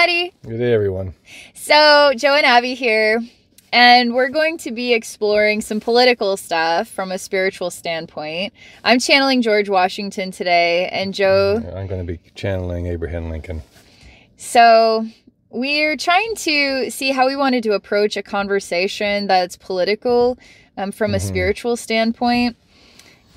Daddy. Good day, everyone. So, Joe and Abby here, and we're going to be exploring some political stuff from a spiritual standpoint. I'm channeling George Washington today, and Joe... I'm going to be channeling Abraham Lincoln. So, we're trying to see how we wanted to approach a conversation that's political from a spiritual standpoint.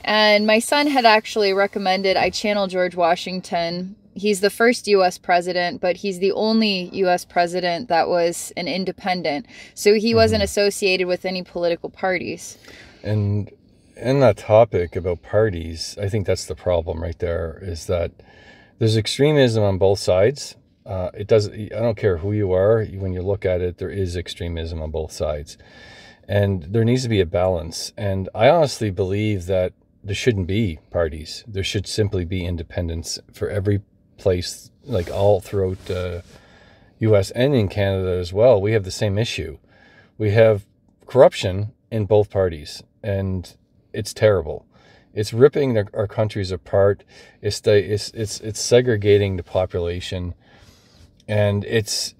And my son had actually recommended I channel George Washington. He's the first U.S. president, but he's the only U.S. president that was an independent. So he wasn't associated with any political parties. And in that topic about parties, I think that's the problem right there, is that there's extremism on both sides. I don't care who you are. When you look at it, there is extremism on both sides. And there needs to be a balance. And I honestly believe that there shouldn't be parties. There should simply be independence for every place, like all throughout the U.S. and in Canada as well. We have the same issue. We have corruption in both parties, and it's terrible. It's ripping our countries apart. It's segregating the population, and it's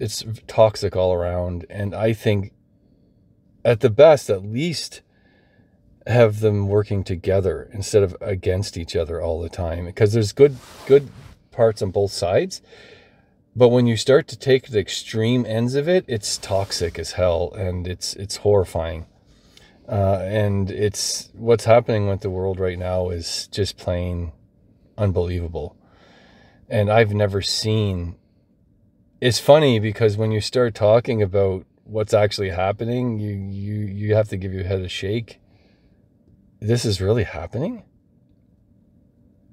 toxic all around. And I think, at the best, at least have them working together instead of against each other all the time, because there's good parts on both sides, but when you start to take the extreme ends of it, it's toxic as hell, and it's horrifying. And it's what's happening with the world right now is just plain unbelievable. And I've never seen... It's funny because when you start talking about what's actually happening, you have to give your head a shake. This is really happening?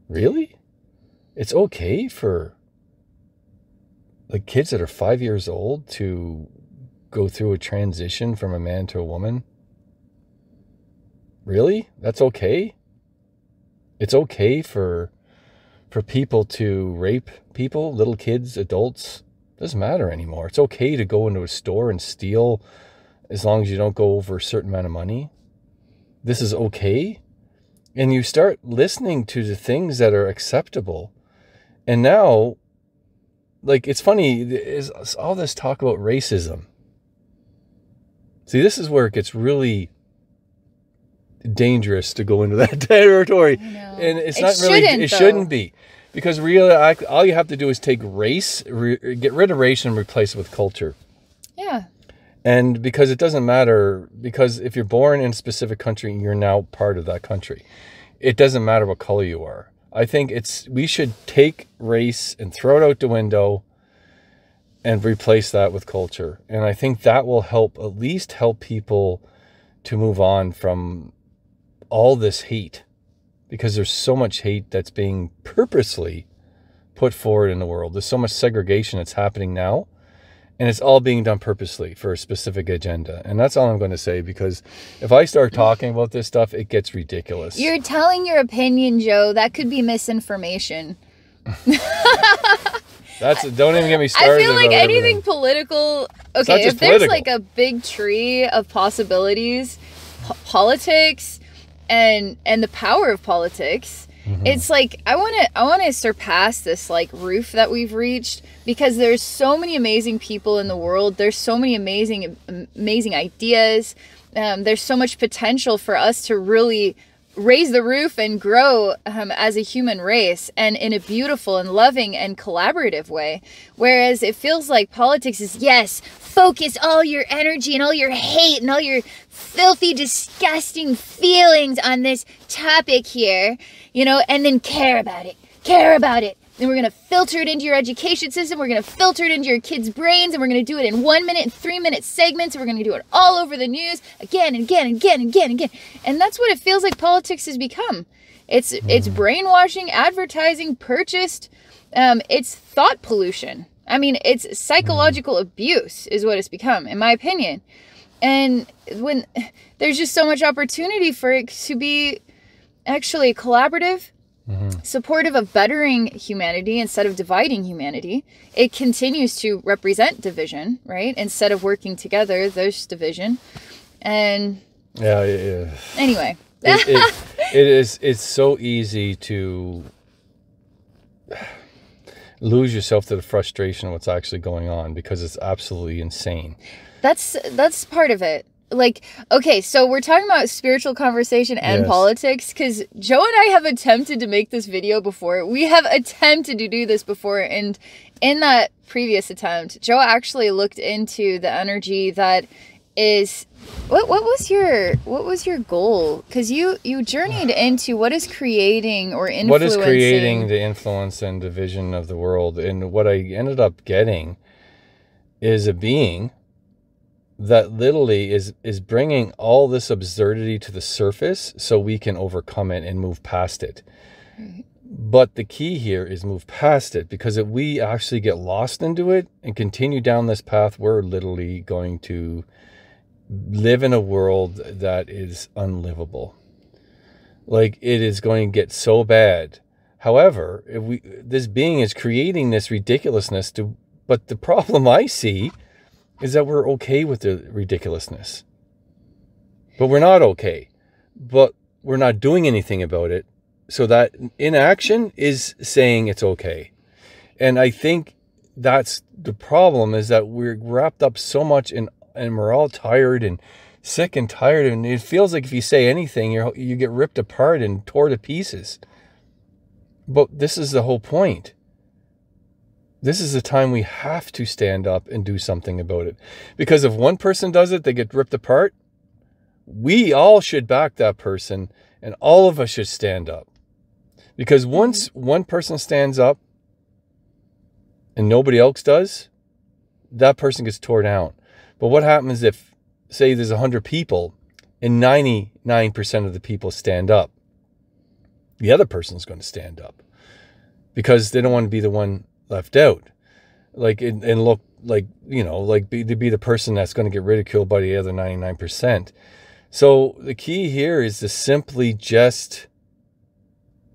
Really? It's okay for like kids that are 5 years old to go through a transition from a man to a woman? Really? That's okay? It's okay for people to rape people, little kids, adults? Doesn't matter anymore. It's okay to go into a store and steal as long as you don't go over a certain amount of money. This is okay. And you start listening to the things that are acceptable. And now, like, it's funny, is all this talk about racism. See, this is where it gets really dangerous to go into that territory. And it shouldn't be. Because really, all you have to do is take race, get rid of race and replace it with culture. Yeah. And because it doesn't matter, because if you're born in a specific country, you're now part of that country. It doesn't matter what color you are. I think we should take race and throw it out the window and replace that with culture. And I think that will at least help people to move on from all this hate, because there's so much hate that's being purposely put forward in the world. There's so much segregation that's happening now. And it's all being done purposely for a specific agenda. And that's all I'm going to say, because if I start talking about this stuff, it gets ridiculous. You're telling your opinion, Joe. That could be misinformation. Don't even get me started. I feel like anything everything. Political... Okay, if there's like a big tree of possibilities, politics and the power of politics... It's like, I want to surpass this like roof that we've reached, because there's so many amazing people in the world. There's so many amazing ideas. There's so much potential for us to really raise the roof and grow as a human race, and in a beautiful and loving and collaborative way. Whereas it feels like politics is, yes, focus all your energy and all your hate and all your filthy, disgusting feelings on this topic here, and then care about it. And we're going to filter it into your education system. We're going to filter it into your kids' brains. And we're going to do it in 1 minute and 3 minute segments. And we're going to do it all over the news again and again and again and again and again. And that's what it feels like politics has become. It's brainwashing, advertising, purchased. It's thought pollution. I mean, it's psychological abuse is what it's become, in my opinion. And when there's just so much opportunity for it to be actually collaborative, supportive of bettering humanity instead of dividing humanity, it continues to represent division, right? Instead of working together, there's division. And yeah. Anyway, it's so easy to lose yourself to the frustration of what's actually going on, because it's absolutely insane. That's part of it. Like, okay, so we're talking about spiritual conversation and politics, because Joe and I have attempted to make this video before. We have attempted to do this before, and in that previous attempt, Joe actually looked into the energy that is... What was your goal? Because you journeyed into what is creating or influencing... What is creating the influence and the vision of the world, and what I ended up getting is a being that literally is bringing all this absurdity to the surface so we can overcome it and move past it. Right. But the key here is move past it, because if we actually get lost into it and continue down this path, we're literally going to live in a world that is unlivable. Like, it is going to get so bad. However, this being is creating this ridiculousness but the problem I see is that we're okay with the ridiculousness. But we're not okay. But we're not doing anything about it. So that inaction is saying it's okay. And I think that's the problem, is that we're wrapped up so much and we're all tired and sick and tired. And it feels like if you say anything, you get ripped apart and tore to pieces. But this is the whole point. This is the time we have to stand up and do something about it. Because if one person does it, they get ripped apart. We all should back that person, and all of us should stand up. Because once one person stands up and nobody else does, that person gets torn down. But what happens if, say, there's 100 people and 99% of the people stand up? The other person's going to stand up because they don't want to be the one left out, like, and look like, you know, like to be the person that's going to get ridiculed by the other 99%. So the key here is to simply just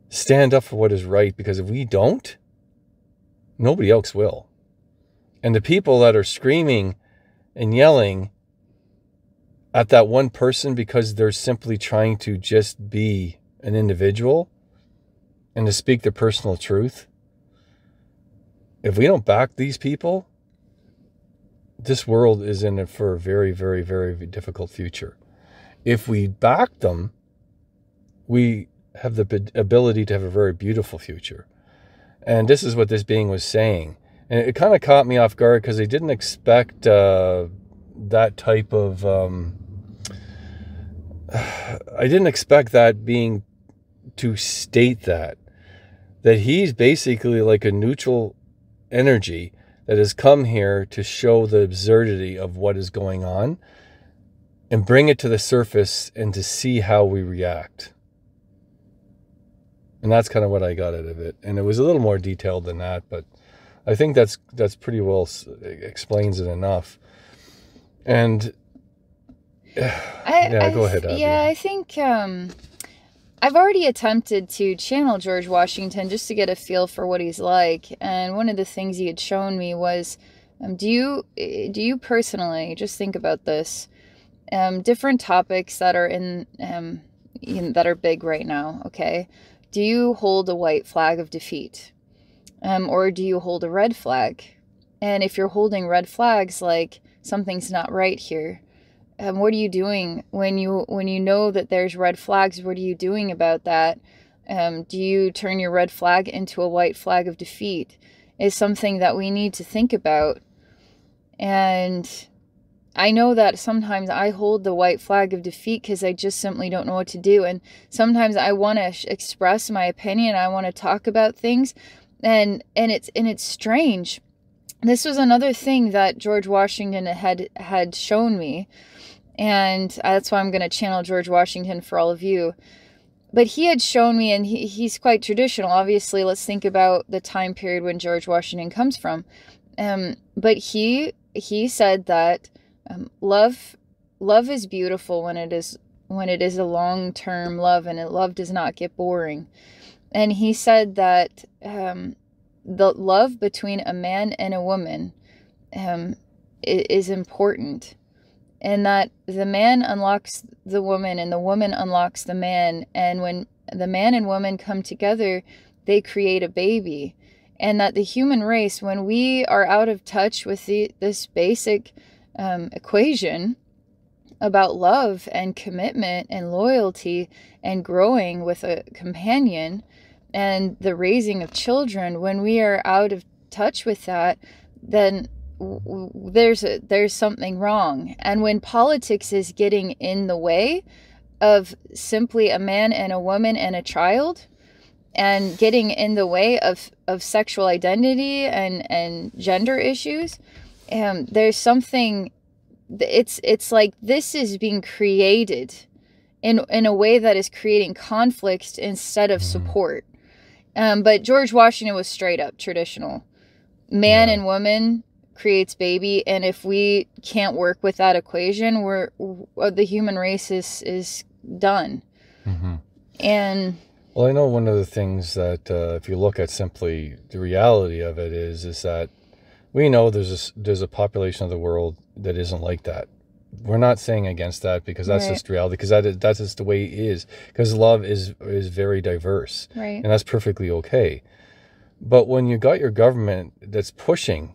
stand up for what is right, because if we don't, nobody else will. And the people that are screaming and yelling at that one person because they're simply trying to just be an individual and to speak their personal truth, if we don't back these people, this world is in it for a very, very, very difficult future. If we back them, we have the ability to have a very beautiful future. And this is what this being was saying. And it kind of caught me off guard, because I didn't expect that type of... I didn't expect that being to state that he's basically like a neutral energy that has come here to show the absurdity of what is going on and bring it to the surface and to see how we react. And that's kind of what I got out of it. And it was a little more detailed than that, but I think that's pretty well explains it enough. And go ahead, Abbey. Yeah, I think I've already attempted to channel George Washington just to get a feel for what he's like. And one of the things he had shown me was, do you personally, just think about this, different topics that are that are big right now, okay? Do you hold a white flag of defeat? Or do you hold a red flag? And if you're holding red flags, like, something's not right here. What are you doing when you know that there's red flags? What are you doing about that? Do you turn your red flag into a white flag of defeat? Is something that we need to think about. And I know that sometimes I hold the white flag of defeat because I just simply don't know what to do. And sometimes I want to express my opinion. I want to talk about things, and it's strange. This was another thing that George Washington had shown me. And that's why I'm going to channel George Washington for all of you. But he had shown me, and he's quite traditional. Obviously, let's think about the time period when George Washington comes from. But he said that love is beautiful when it is a long-term love, and love does not get boring. And he said that the love between a man and a woman is important. And that the man unlocks the woman and the woman unlocks the man. And when the man and woman come together, they create a baby. and that the human race, when we are out of touch with this basic equation about love and commitment and loyalty and growing with a companion and the raising of children, when we are out of touch with that, then there's something wrong. And when politics is getting in the way of simply a man and a woman and a child, and getting in the way of sexual identity and gender issues, there's something, it's like this is being created in a way that is creating conflict instead of support. But George Washington was straight up traditional. Man and woman creates baby, and if we can't work with that equation, the human race is done. And well, I know one of the things that if you look at simply the reality of it is that we know there's a population of the world that isn't like that. We're not saying against that, because that's just reality, because that's just the way it is, because love is very diverse, and that's perfectly okay. But when you got your government that's pushing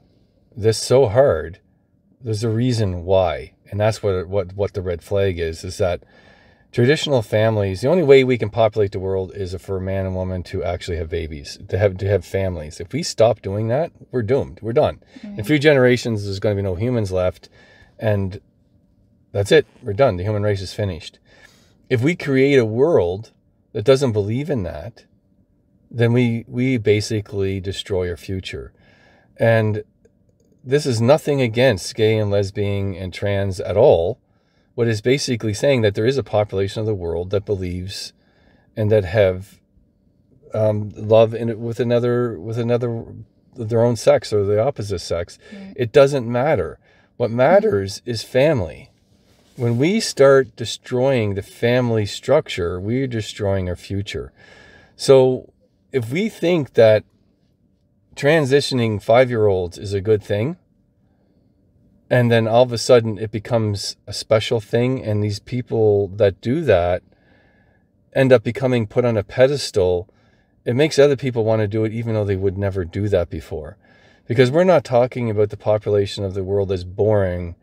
this so hard, there's a reason why, and that's what the red flag is that traditional families, the only way we can populate the world is for a man and woman to actually have babies, to have families. If we stop doing that, we're doomed. We're done. In a few generations, there's going to be no humans left, and that's it. We're done. The human race is finished. If we create a world that doesn't believe in that, then we basically destroy our future. And this is nothing against gay and lesbian and trans at all. What is basically saying that there is a population of the world that believes and that have love in it with another their own sex or the opposite sex. It doesn't matter. What matters is family. When we start destroying the family structure, we're destroying our future. So if we think that transitioning 5-year-olds is a good thing, and then all of a sudden it becomes a special thing, and these people that do that end up becoming put on a pedestal, it makes other people want to do it even though they would never do that before. Because we're not talking about the population of the world that's born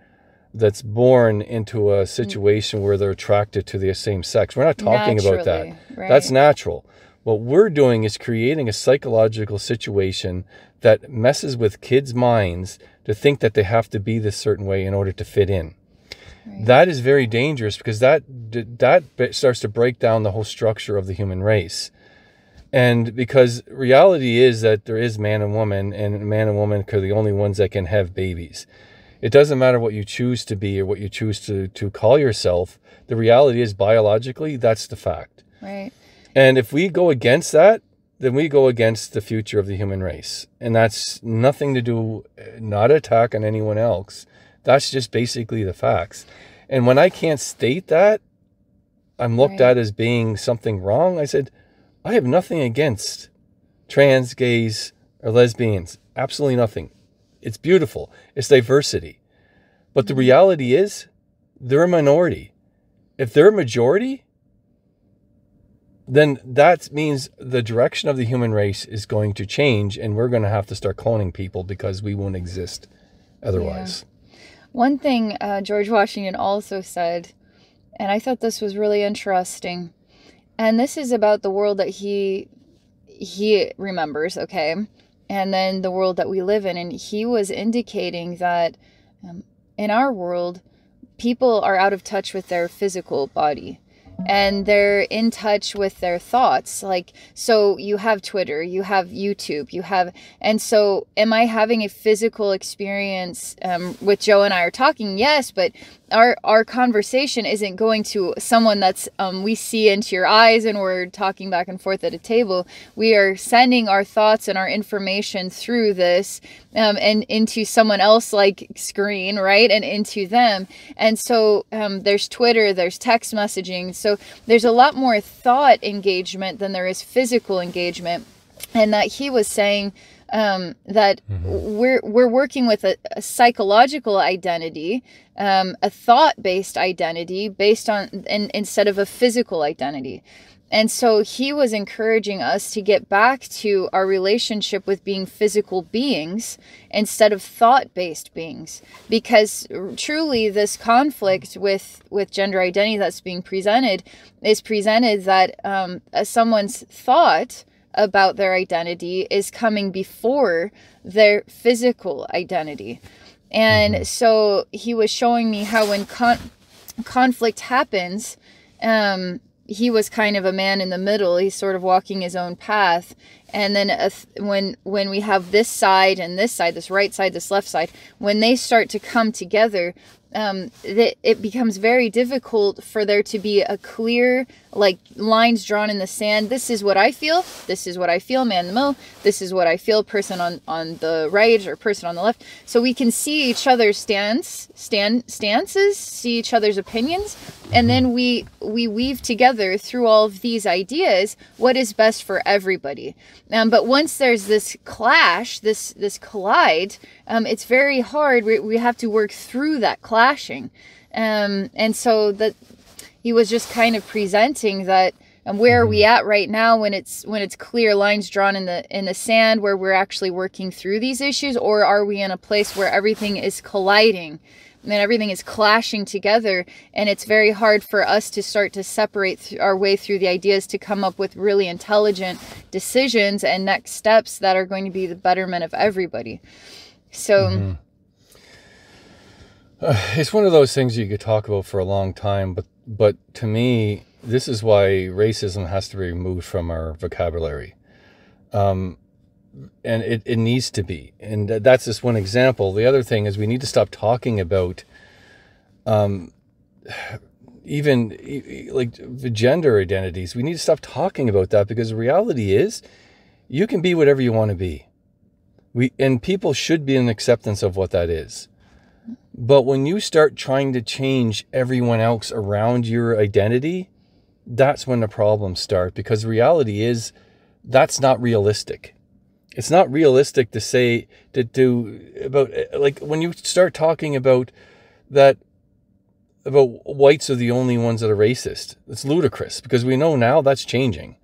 into a situation where they're attracted to the same sex. We're not talking about that. Right. That's natural. What we're doing is creating a psychological situation that messes with kids' minds to think that they have to be this certain way in order to fit in. That is very dangerous, because that starts to break down the whole structure of the human race. And because reality is that there is man and woman are the only ones that can have babies. It doesn't matter what you choose to be or what you choose to call yourself. The reality is, biologically, that's the fact. Right. And if we go against that, then we go against the future of the human race. And that's nothing to do, not attack on anyone else. That's just basically the facts. And when I can't state that, I'm looked at as being something wrong. I said, I have nothing against trans, gays, or lesbians. Absolutely nothing. It's beautiful. It's diversity. But the reality is, they're a minority. If they're a majority, then that means the direction of the human race is going to change, and we're going to have to start cloning people because we won't exist otherwise. One thing George Washington also said, and I thought this was really interesting, and this is about the world that he remembers, okay, and then the world that we live in. And he was indicating that in our world, people are out of touch with their physical body. And they're in touch with their thoughts. Like, so you have Twitter, you have YouTube, and so am I having a physical experience with Joe and I are talking? Yes, but our conversation isn't going to someone that's we see into your eyes and we're talking back and forth at a table. We are sending our thoughts and our information through this and into someone else like screen, right? And into them. And so there's Twitter, there's text messaging. So there's a lot more thought engagement than there is physical engagement. And that he was saying that we're working with a psychological identity, a thought-based identity based on, instead of a physical identity. And so he was encouraging us to get back to our relationship with being physical beings instead of thought-based beings. Because truly this conflict with gender identity that's being presented is presented that someone's thought about their identity is coming before their physical identity. And so he was showing me how when conflict happens, he was kind of a man in the middle. He's sort of walking his own path. And then when we have this side and this side, this right side, this left side, when they start to come together, it becomes very difficult for there to be a clear, like, lines drawn in the sand. This is what I feel. This is what I feel, man in the middle. This is what I feel, person on the right or person on the left. So we can see each other's stances, see each other's opinions, and then we weave together through all of these ideas what is best for everybody. But once there's this clash, this collide, it's very hard. We have to work through that clashing. And so that he was just kind of presenting that, where are we at right now when it's clear lines drawn in the sand, where we're actually working through these issues, or are we in a place where everything is colliding and everything is clashing together, and it's very hard for us to start to separate our way through the ideas to come up with really intelligent decisions and next steps that are going to be the betterment of everybody. So it's one of those things you could talk about for a long time, but to me, this is why racism has to be removed from our vocabulary. And it needs to be. And that's just one example. The other thing is we need to stop talking about even like the gender identities. We need to stop talking about that, because the reality is you can be whatever you want to be. And people should be in acceptance of what that is. But when you start trying to change everyone else around your identity, that's when the problems start, because the reality is that's not realistic. It's not realistic to say, to do about, like, when you start talking about that, about whites are the only ones that are racist. It's ludicrous, because we know now that's changing.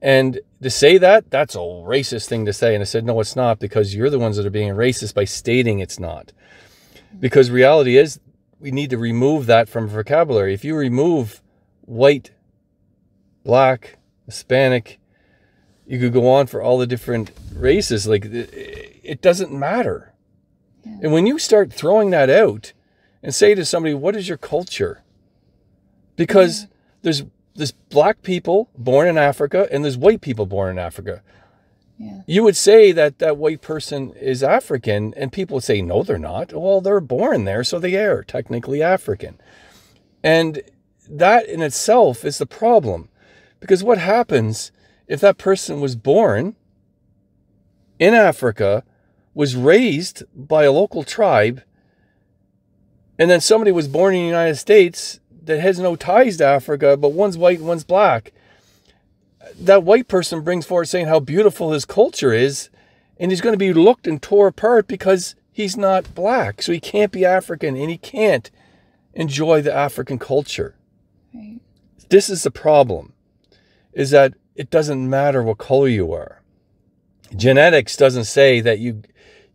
And to say that, that's a racist thing to say. And I said, no, it's not, because you're the ones that are being racist by stating it's not. Because reality is we need to remove that from vocabulary. If you remove white, black, Hispanic, you could go on for all the different races. Like, it doesn't matter. Yeah. And when you start throwing that out and say to somebody, what is your culture? Because there's black people born in Africa and there's white people born in Africa. Yeah. You would say that white person is African, and people would say, no, they're not. Well, they're born there, so they are technically African. And that in itself is the problem. Because what happens if that person was born in Africa, was raised by a local tribe, and then somebody was born in the United States that has no ties to Africa, but one's white and one's black? That white person brings forward saying how beautiful his culture is, and he's going to be looked and tore apart because he's not black. So he can't be African, and he can't enjoy the African culture. Right. This is the problem, is that it doesn't matter what color you are. Genetics doesn't say that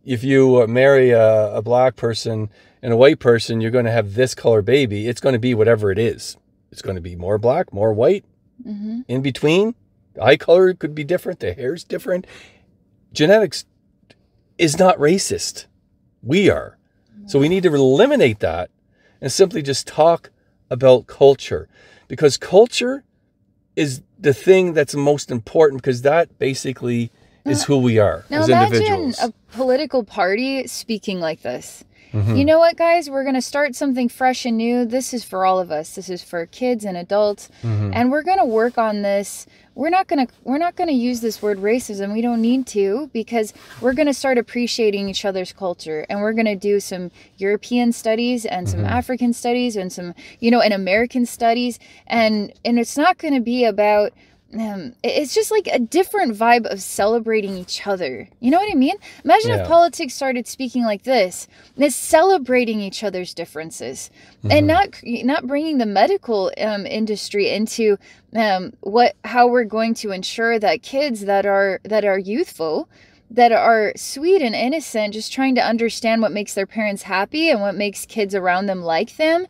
if you marry a black person and a white person, you're going to have this color baby. It's going to be whatever it is. It's going to be more black, more white, in between. The eye color could be different. The hair's different. Genetics is not racist. We are. So we need to eliminate that and simply just talk about culture, because culture is the thing that's most important, because that basically is who we are as individuals. Imagine a political party speaking like this. You know what, guys? We're going to start something fresh and new. This is for all of us. This is for kids and adults. And we're going to work on this. We're not going to use this word racism. We don't need to, because we're going to start appreciating each other's culture. And we're going to do some European studies and some African studies and some, and American studies. And it's not going to be about it's just like a different vibe of celebrating each other. You know what I mean? Imagine if politics started speaking like this, is celebrating each other's differences, and not bringing the medical industry into how we're going to ensure that kids that are youthful, that are sweet and innocent, just trying to understand what makes their parents happy and what makes kids around them like them.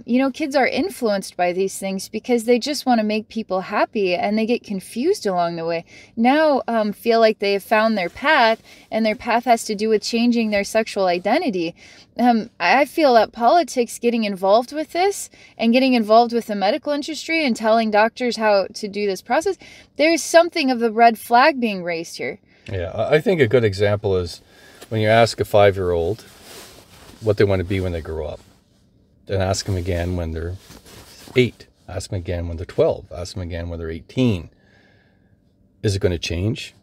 You know, kids are influenced by these things because they just want to make people happy, and they get confused along the way. Now feel like they have found their path, and their path has to do with changing their sexual identity. I feel that politics getting involved with this, and getting involved with the medical industry and telling doctors how to do this process, there's something of the red flag being raised here. Yeah, I think a good example is when you ask a 5-year-old what they want to be when they grow up. Then ask them again when they're 8. Ask them again when they're 12. Ask them again when they're 18. Is it going to change?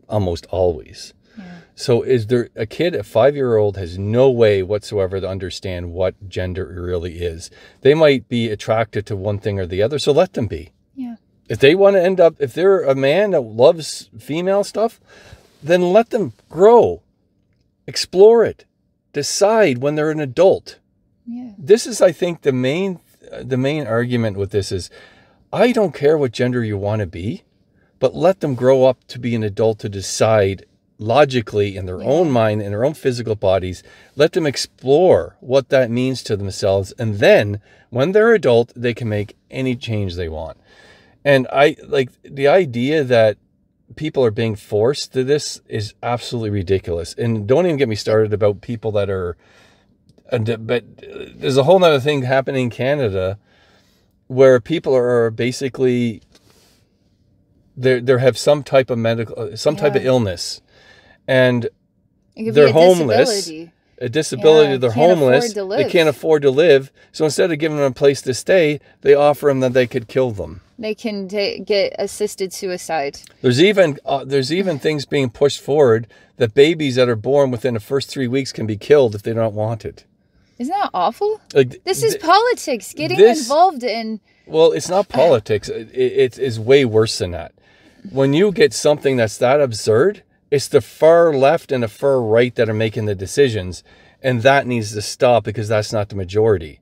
Almost always. Yeah. So is there a kid, a 5-year-old has no way whatsoever to understand what gender really is. They might be attracted to one thing or the other, so let them be. Yeah. If they want to end up, if they're a man that loves female stuff, then let them grow, explore it, decide when they're an adult. Yeah. This is, I think, the main argument with this is, I don't care what gender you want to be, but let them grow up to be an adult to decide logically in their own mind, in their own physical bodies. Let them explore what that means to themselves. And then when they're adult, they can make any change they want. And I like the idea that people are being forced to this is absolutely ridiculous. And don't even get me started about people that are, but there's a whole nother thing happening in Canada where people are basically, they have some type of type of illness, and they're homeless. A disability, they're homeless, they can't afford to live. So instead of giving them a place to stay, they offer them that they could kill them. They can get assisted suicide. There's even things being pushed forward that babies that are born within the first 3 weeks can be killed if they don't want it. Isn't that awful? Like, this is politics getting involved in. Well, it's not politics. It's way worse than that. When you get something that's that absurd, it's the far left and the far right that are making the decisions, and that needs to stop because that's not the majority.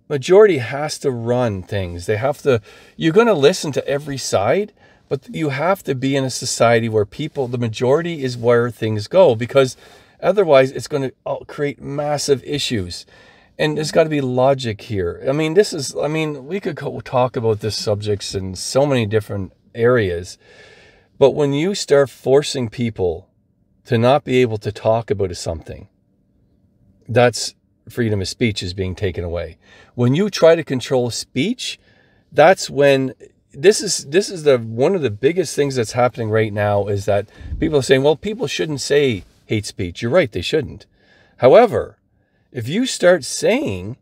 Majority has to run things. They have to, you're going to listen to every side, but you have to be in a society where the majority is where things go, because otherwise it's going to create massive issues. And there's got to be logic here. I mean, we could talk about this subjects in so many different areas, but when you start forcing people to not be able to talk about something, that's freedom of speech is being taken away. When you try to control speech, that's when this is one of the biggest things that's happening right now, is that people are saying, well, people shouldn't say hate speech. You're right, they shouldn't. However, if you start saying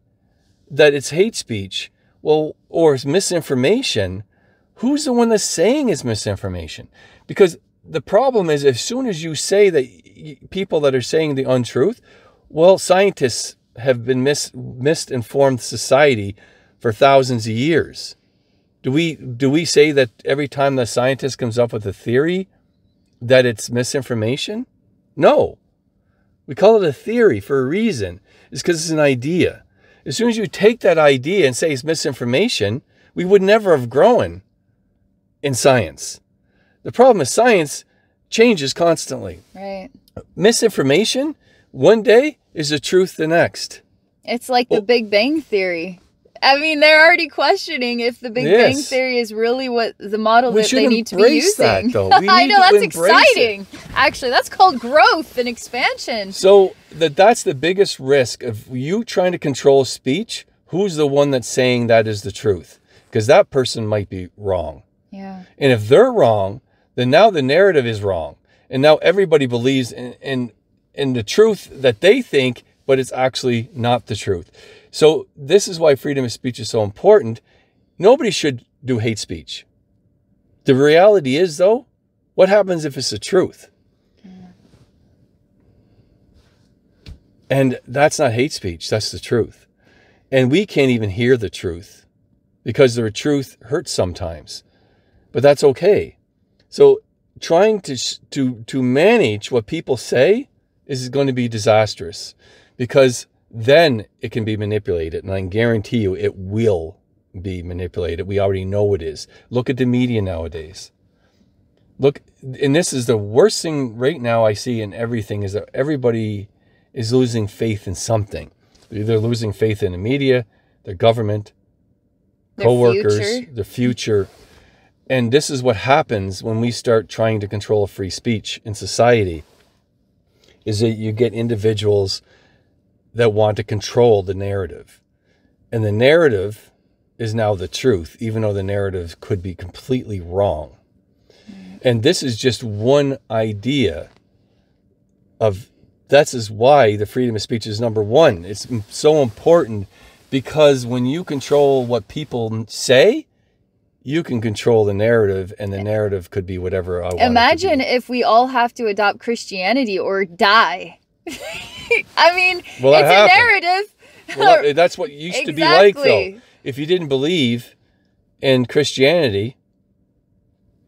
that it's hate speech, well, or it's misinformation, who's the one that's saying it's misinformation? Because the problem is, as soon as you say that people that are saying the untruth, well, scientists have been misinformed society for thousands of years. Do we say that every time the scientist comes up with a theory that it's misinformation? No. We call it a theory for a reason. It's because it's an idea. As soon as you take that idea and say it's misinformation, we would never have grown in science. The problem is science changes constantly. Right. Misinformation one day is the truth the next. It's like the Big Bang Theory. I mean, they're already questioning if the Big Bang Theory is really what the model that they need to be using. That, though. I know, that's exciting. Actually, that's called growth and expansion. So that's the biggest risk of you trying to control speech. Who's the one that's saying that is the truth? Because that person might be wrong. Yeah. And if they're wrong, then now the narrative is wrong. And now everybody believes in the truth that they think, but it's actually not the truth. So this is why freedom of speech is so important. Nobody should do hate speech. The reality is, though, what happens if it's the truth? And that's not hate speech, that's the truth. And we can't even hear the truth because the truth hurts sometimes. but that's okay. So trying to manage what people say is going to be disastrous, because then it can be manipulated, and I can guarantee you it will be manipulated. We already know it is. Look at the media nowadays. Look, and this is the worst thing right now I see in everything, is that everybody is losing faith in something. They're either losing faith in the media, their government, co-workers, the future. And this is what happens when we start trying to control free speech in society, is that you get individuals that want to control the narrative. And the narrative is now the truth, even though the narrative could be completely wrong. And this is just one idea of, that is why the freedom of speech is number one. It's so important, because when you control what people say, you can control the narrative, and the narrative could be whatever I want. Imagine if we all have to adopt Christianity or die. I mean, well, it's a narrative. Well, that's what used to be like, though. If you didn't believe in Christianity,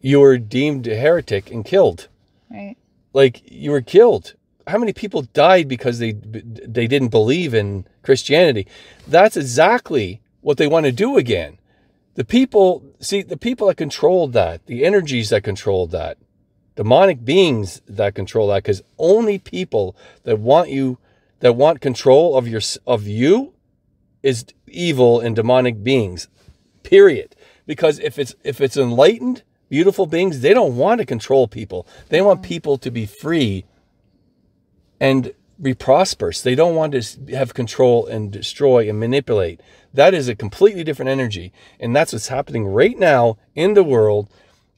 you were deemed a heretic and killed. Right. Like, you were killed. How many people died because they didn't believe in Christianity? That's exactly what they want to do again. The people that controlled that, the energies that controlled that, demonic beings that control that, because only people that want control of you is evil and demonic beings, period. Because if it's enlightened, beautiful beings, they don't want to control people. They want people to be free and be prosperous. They don't want to have control and destroy and manipulate. That is a completely different energy. And that's what's happening right now in the world,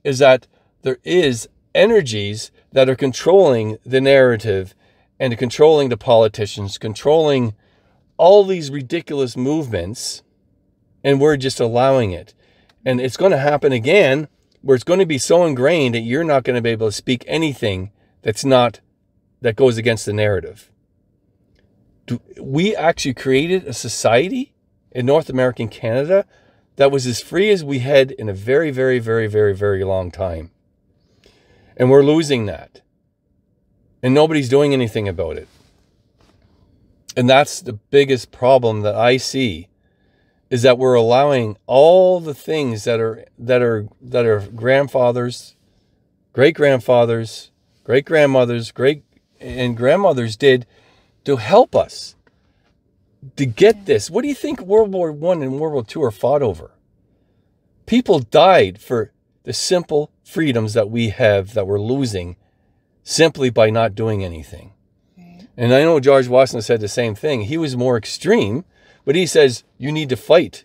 is that there is energies that are controlling the narrative and controlling the politicians, controlling all these ridiculous movements, and we're just allowing it. And it's going to happen again, where it's going to be so ingrained that you're not going to be able to speak anything that goes against the narrative. We actually created a society in North America and Canada that was as free as we had in a very, very, very, very, very long time. And we're losing that. And nobody's doing anything about it. And that's the biggest problem that I see, is that we're allowing all the things that are grandfathers, great-grandfathers, great-grandmothers, and grandmothers did to help us to get this. What do you think World War I and World War II are fought over? People died for the simple freedoms that we have, that we're losing simply by not doing anything. Right. And I know George Washington said the same thing. He was more extreme, but he says you need to fight.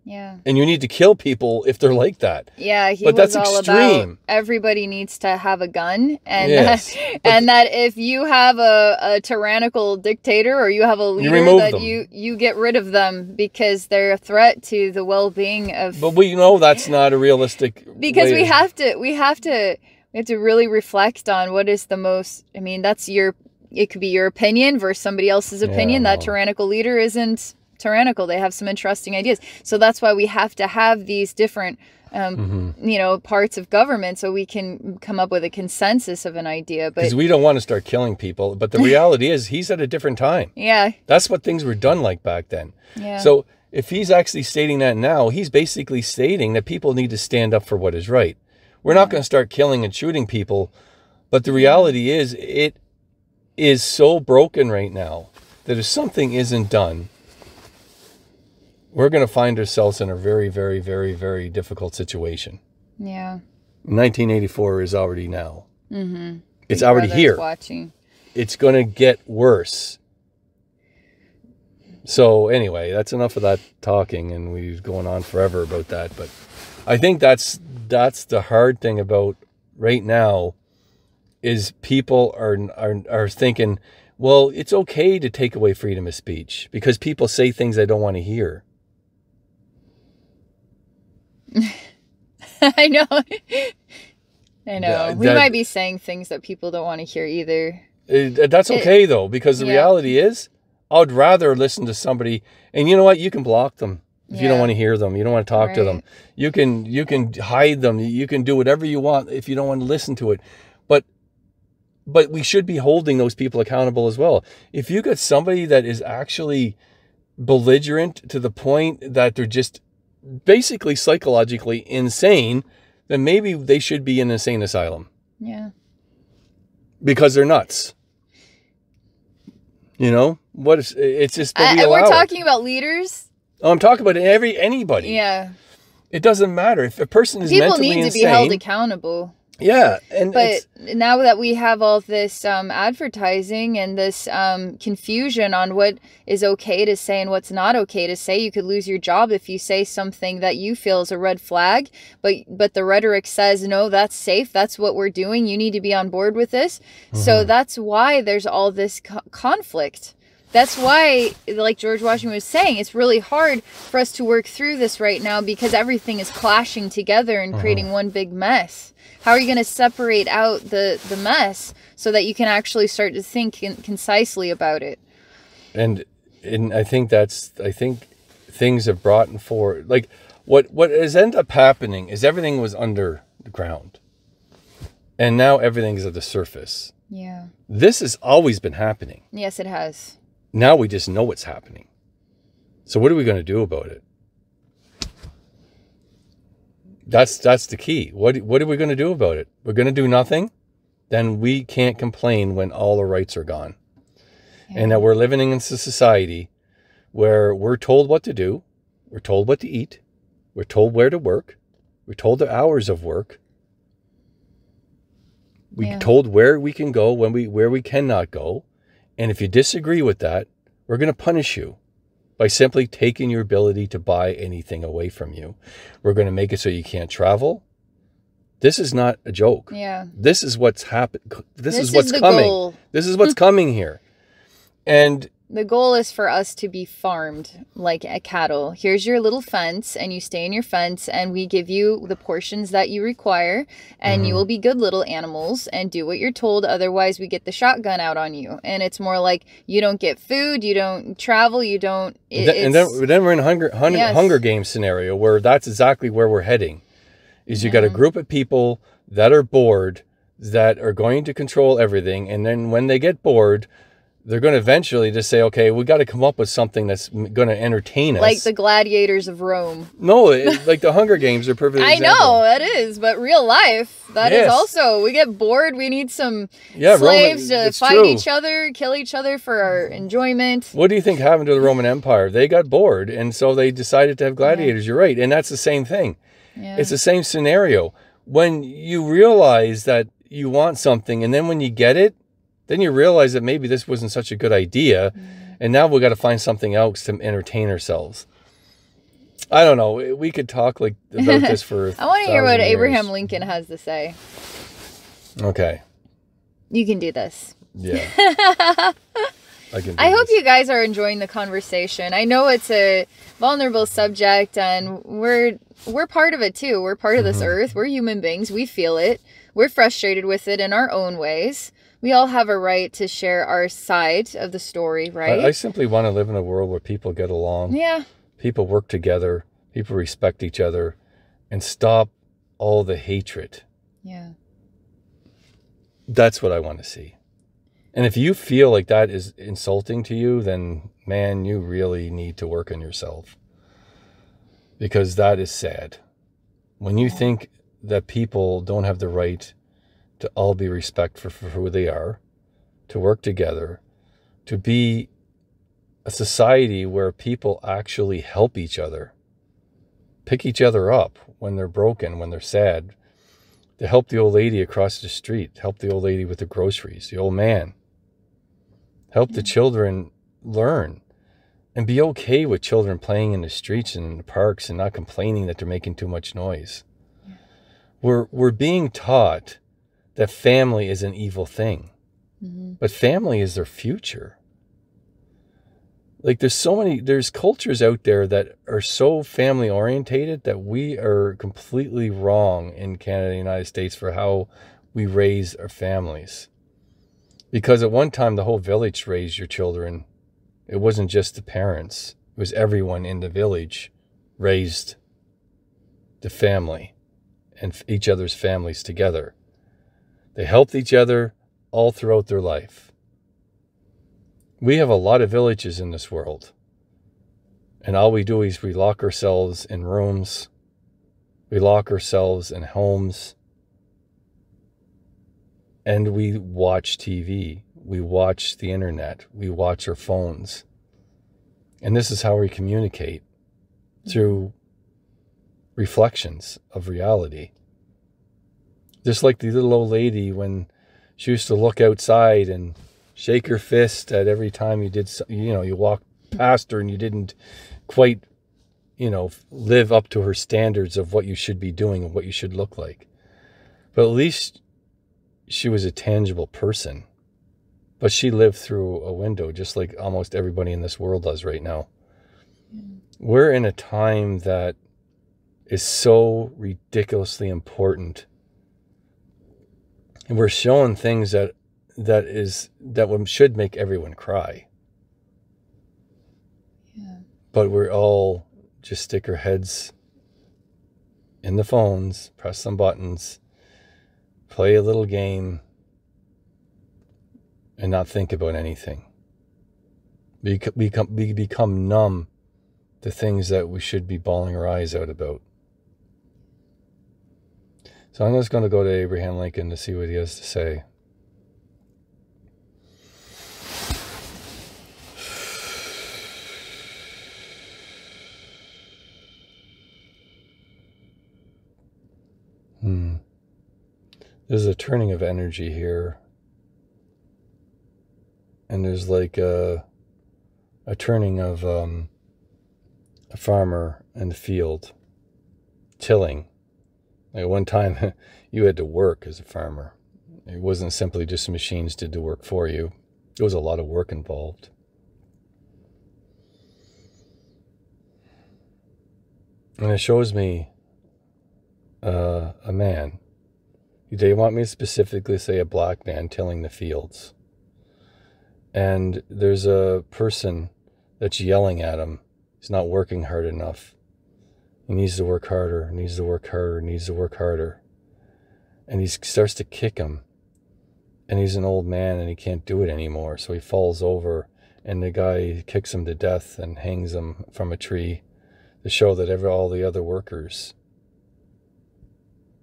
Yeah. And you need to kill people if they're like that. Yeah, but that's all extreme. About everybody needs to have a gun, and yes, that if you have a tyrannical dictator, or you have a leader, that you get rid of them, because they're a threat to the well-being of. But we know that's not a realistic. Because we have to really reflect on what is the most. I mean, it could be your opinion versus somebody else's opinion. That tyrannical leader isn't tyrannical. They have some interesting ideas. So that's why we have to have these different, parts of government, so we can come up with a consensus of an idea. Because we don't want to start killing people. But the reality is, he's at a different time. Yeah. That's what things were done like back then. Yeah. So if he's actually stating that now, he's basically stating that people need to stand up for what is right. We're not going to start killing and shooting people. But the reality is, it is so broken right now that if something isn't done, we're going to find ourselves in a very, very, very, very difficult situation. Yeah. 1984 is already now. Mm-hmm. It's already here. Watching. It's going to get worse. So anyway, that's enough of that talking, and we're going on forever about that. But I think that's the hard thing about right now, is people are thinking, well, it's okay to take away freedom of speech because people say things I don't want to hear. I know. We might be saying things that people don't want to hear either. That's okay, though, because the reality is, I'd rather listen to somebody, and you know what? You can block them. If you don't want to hear them, you don't want to talk to them. You can hide them. You can do whatever you want if you don't want to listen to it. But we should be holding those people accountable as well. If you got somebody that is actually belligerent to the point that they're just basically psychologically insane, then maybe they should be in an insane asylum. Yeah. Because they're nuts. You know? It's just we're talking about leaders. Oh, I'm talking about anybody. Yeah. It doesn't matter. If a person is mentally insane... People need to be held accountable. Yeah. But now that we have all this advertising and this confusion on what is okay to say and what's not okay to say, you could lose your job if you say something that you feel is a red flag, but the rhetoric says, no, that's safe. That's what we're doing. You need to be on board with this. Mm-hmm. So that's why there's all this conflict. That's why, like George Washington was saying, it's really hard for us to work through this right now because everything is clashing together and creating one big mess. How are you going to separate out the mess so that you can actually start to think concisely about it? And I think things have brought forward, like what has ended up happening is everything was under the ground. And now everything is at the surface. Yeah. This has always been happening. Yes, it has. Now we just know what's happening. So what are we going to do about it? That's the key. What are we going to do about it? We're going to do nothing? Then we can't complain when all the rights are gone. Yeah. And that we're living in a society where we're told what to do. We're told what to eat. We're told where to work. We're told the hours of work. We're told where we can go, where we cannot go. And if you disagree with that, we're going to punish you by simply taking your ability to buy anything away from you. We're going to make it so you can't travel. This is not a joke. Yeah. This is what's happened. This is what's coming. Goal. This is what's coming here. And the goal is for us to be farmed like a cattle. Here's your little fence and you stay in your fence and we give you the portions that you require and you will be good little animals and do what you're told. Otherwise we get the shotgun out on you. And it's more like you don't get food, you don't travel, you don't... And then we're in a Hunger Games scenario where that's exactly where we're heading. Is you got a group of people that are bored, that are going to control everything. And then when they get bored... they're going to eventually just say, okay, we got to come up with something that's going to entertain us. Like the gladiators of Rome. No, like the Hunger Games are perfect example. I know, that is. But real life, that is also. We get bored. We need some slaves to fight each other, kill each other for our enjoyment. What do you think happened to the Roman Empire? They got bored, and so they decided to have gladiators. You're right. And that's the same thing. Yeah. It's the same scenario. When you realize that you want something, and then when you get it, then you realize that maybe this wasn't such a good idea. And now we've got to find something else to entertain ourselves. I don't know. We could talk about this for I want to hear what Abraham Lincoln has to say. Okay. You can do this. Yeah. I hope you guys are enjoying the conversation. I know it's a vulnerable subject and we're part of it too. We're part of this earth. We're human beings. We feel it. We're frustrated with it in our own ways. We all have a right to share our side of the story, right? I simply want to live in a world where people get along. Yeah. People work together. People respect each other. And stop all the hatred. Yeah. That's what I want to see. And if you feel like that is insulting to you, then, man, you really need to work on yourself. Because that is sad. When you think that people don't have the right to all be respectful for who they are, to work together, to be a society where people actually help each other, pick each other up when they're broken, when they're sad, to help the old lady across the street, help the old lady with the groceries, the old man, help the children learn, and be okay with children playing in the streets and in the parks and not complaining that they're making too much noise. We're being taught that family is an evil thing. But family is their future. Like there's cultures out there that are so family orientated that we are completely wrong in Canada and the United States for how we raise our families. Because at one time the whole village raised your children. It wasn't just the parents. It was everyone in the village raised the family and each other's families together. They helped each other all throughout their life. We have a lot of villages in this world. And all we do is we lock ourselves in rooms. We lock ourselves in homes. And we watch TV. We watch the internet. We watch our phones. And this is how we communicate, through reflections of reality. Just like the little old lady when she used to look outside and shake her fist at every time you walked past her and you didn't quite, live up to her standards of what you should be doing and what you should look like. But at least she was a tangible person. But she lived through a window just like almost everybody in this world does right now. We're in a time that is so ridiculously important. And we're showing things that should make everyone cry. Yeah. But we're all just stick our heads in the phones, press some buttons, play a little game, and not think about anything. We become numb to things that we should be bawling our eyes out about. So I'm just going to go to Abraham Lincoln to see what he has to say. There's a turning of energy here. And there's like a turning of a farmer in the field, tilling. Like one time you had to work as a farmer. It wasn't simply just machines did the work for you. There was a lot of work involved. And it shows me a man. They want me to specifically say a black man tilling the fields. And there's a person that's yelling at him. He's not working hard enough. He needs to work harder, needs to work harder, needs to work harder. And he starts to kick him. And he's an old man and he can't do it anymore. So he falls over and the guy kicks him to death and hangs him from a tree to show that all the other workers,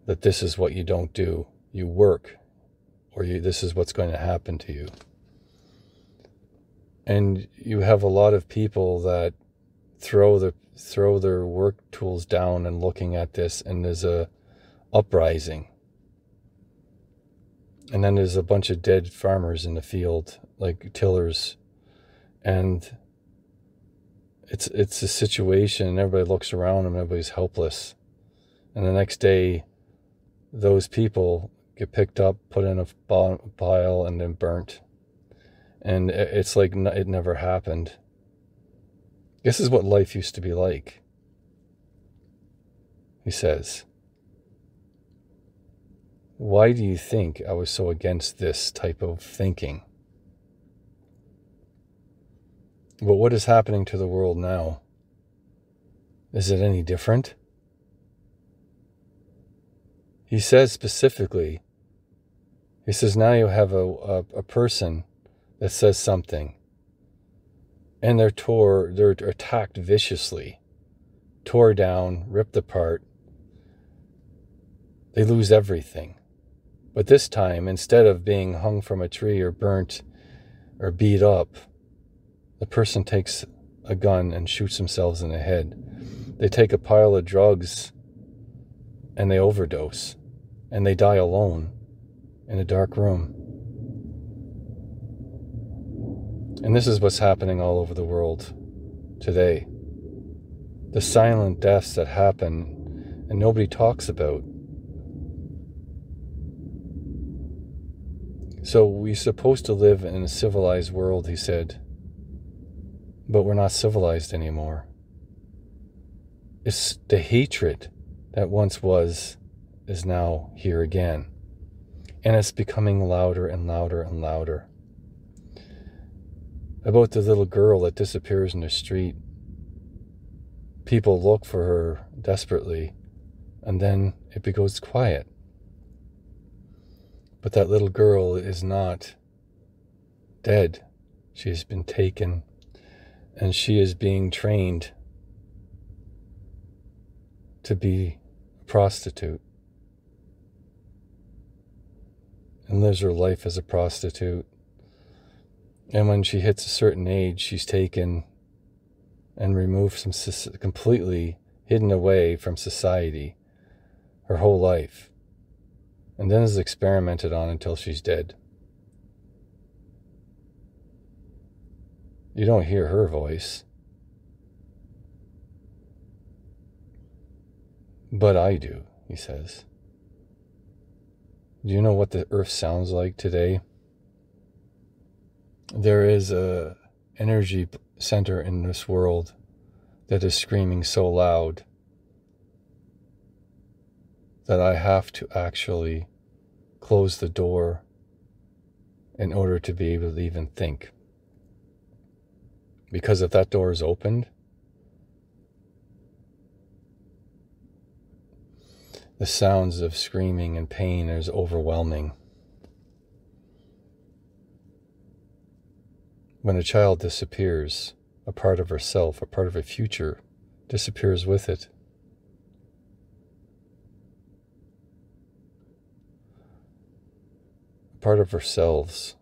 that this is what you don't do. You work, or this is what's going to happen to you. And you have a lot of people that throw their work tools down and looking at this, and there's a uprising. And then there's a bunch of dead farmers in the field, like tillers, and it's a situation, and everybody looks around and everybody's helpless. And the next day, those people get picked up, put in a pile, and then burnt. And it's like it never happened. This is what life used to be like, he says. Why do you think I was so against this type of thinking? But what is happening to the world now? Is it any different? He says specifically, he says now you have a person that says something, and they're attacked viciously, tore down, ripped apart. They lose everything. But this time, instead of being hung from a tree or burnt or beat up, the person takes a gun and shoots themselves in the head. They take a pile of drugs and they overdose, and they die alone in a dark room. And this is what's happening all over the world today. The silent deaths that happen and nobody talks about. So we're supposed to live in a civilized world, he said, but we're not civilized anymore. It's the hatred that once was is now here again. And it's becoming louder and louder and louder. About the little girl that disappears in the street. People look for her desperately, and then it goes quiet. But that little girl is not dead. She has been taken, and she is being trained to be a prostitute, and lives her life as a prostitute. And when she hits a certain age, she's taken and removed from completely hidden away from society her whole life, and then is experimented on until she's dead. You don't hear her voice, but I do, he says. Do you know what the earth sounds like today? There is a energy center in this world that is screaming so loud that I have to actually close the door in order to be able to even think. Because if that door is opened, the sounds of screaming and pain is overwhelming. When a child disappears, a part of herself, a part of her future, disappears with it. A part of ourselves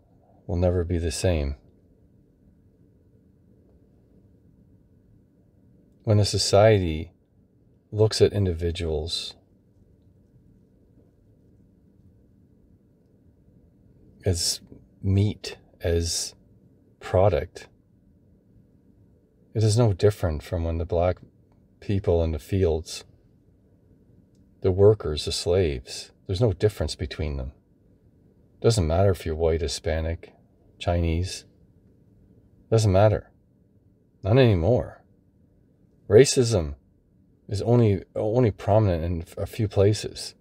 will never be the same. When a society looks at individuals as meat, as product, it is no different from when the black people in the fields, the workers, the slaves, there's no difference between them. It doesn't matter if you're white, Hispanic, Chinese. It doesn't matter. Not anymore. Racism is only prominent in a few places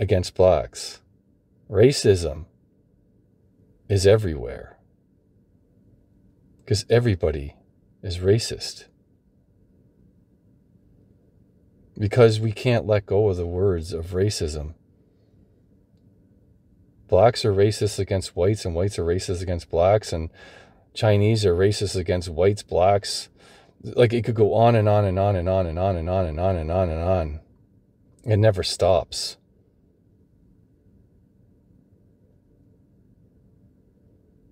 against blacks. Racism is everywhere because everybody is racist. Because we can't let go of the words of racism. Blacks are racist against whites, and whites are racist against blacks, and Chinese are racist against whites, blacks. Like, it could go on and on and on and on and on and on and on and on and on. It never stops.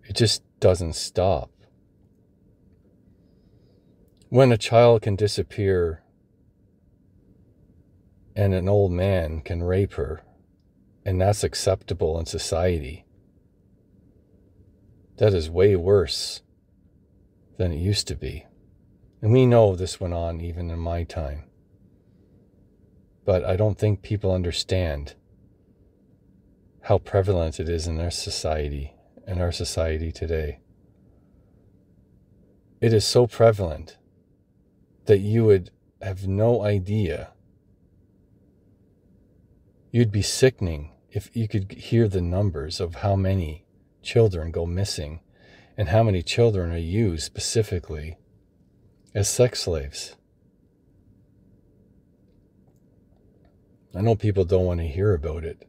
It just doesn't stop. When a child can disappear and an old man can rape her, and that's acceptable in society, that is way worse than it used to be. And we know this went on even in my time. But I don't think people understand how prevalent it is in our society today. It is so prevalent that you would have no idea. You'd be sickening if you could hear the numbers of how many children go missing and how many children are used specifically as sex slaves. I know people don't want to hear about it.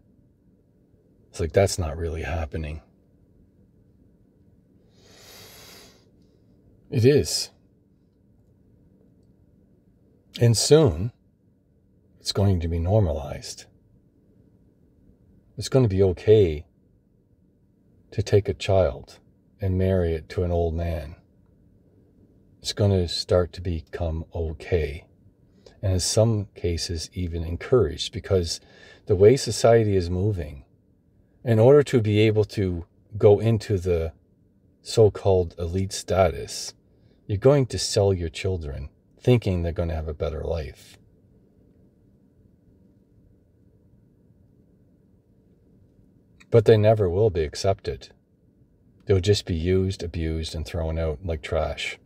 It's like, that's not really happening. It is. And soon, it's going to be normalized. It's going to be okay to take a child and marry it to an old man. It's going to start to become okay. And in some cases, even encouraged, because the way society is moving, in order to be able to go into the so-called elite status, you're going to sell your children thinking they're going to have a better life. But they never will be accepted. They'll just be used, abused, and thrown out like trash.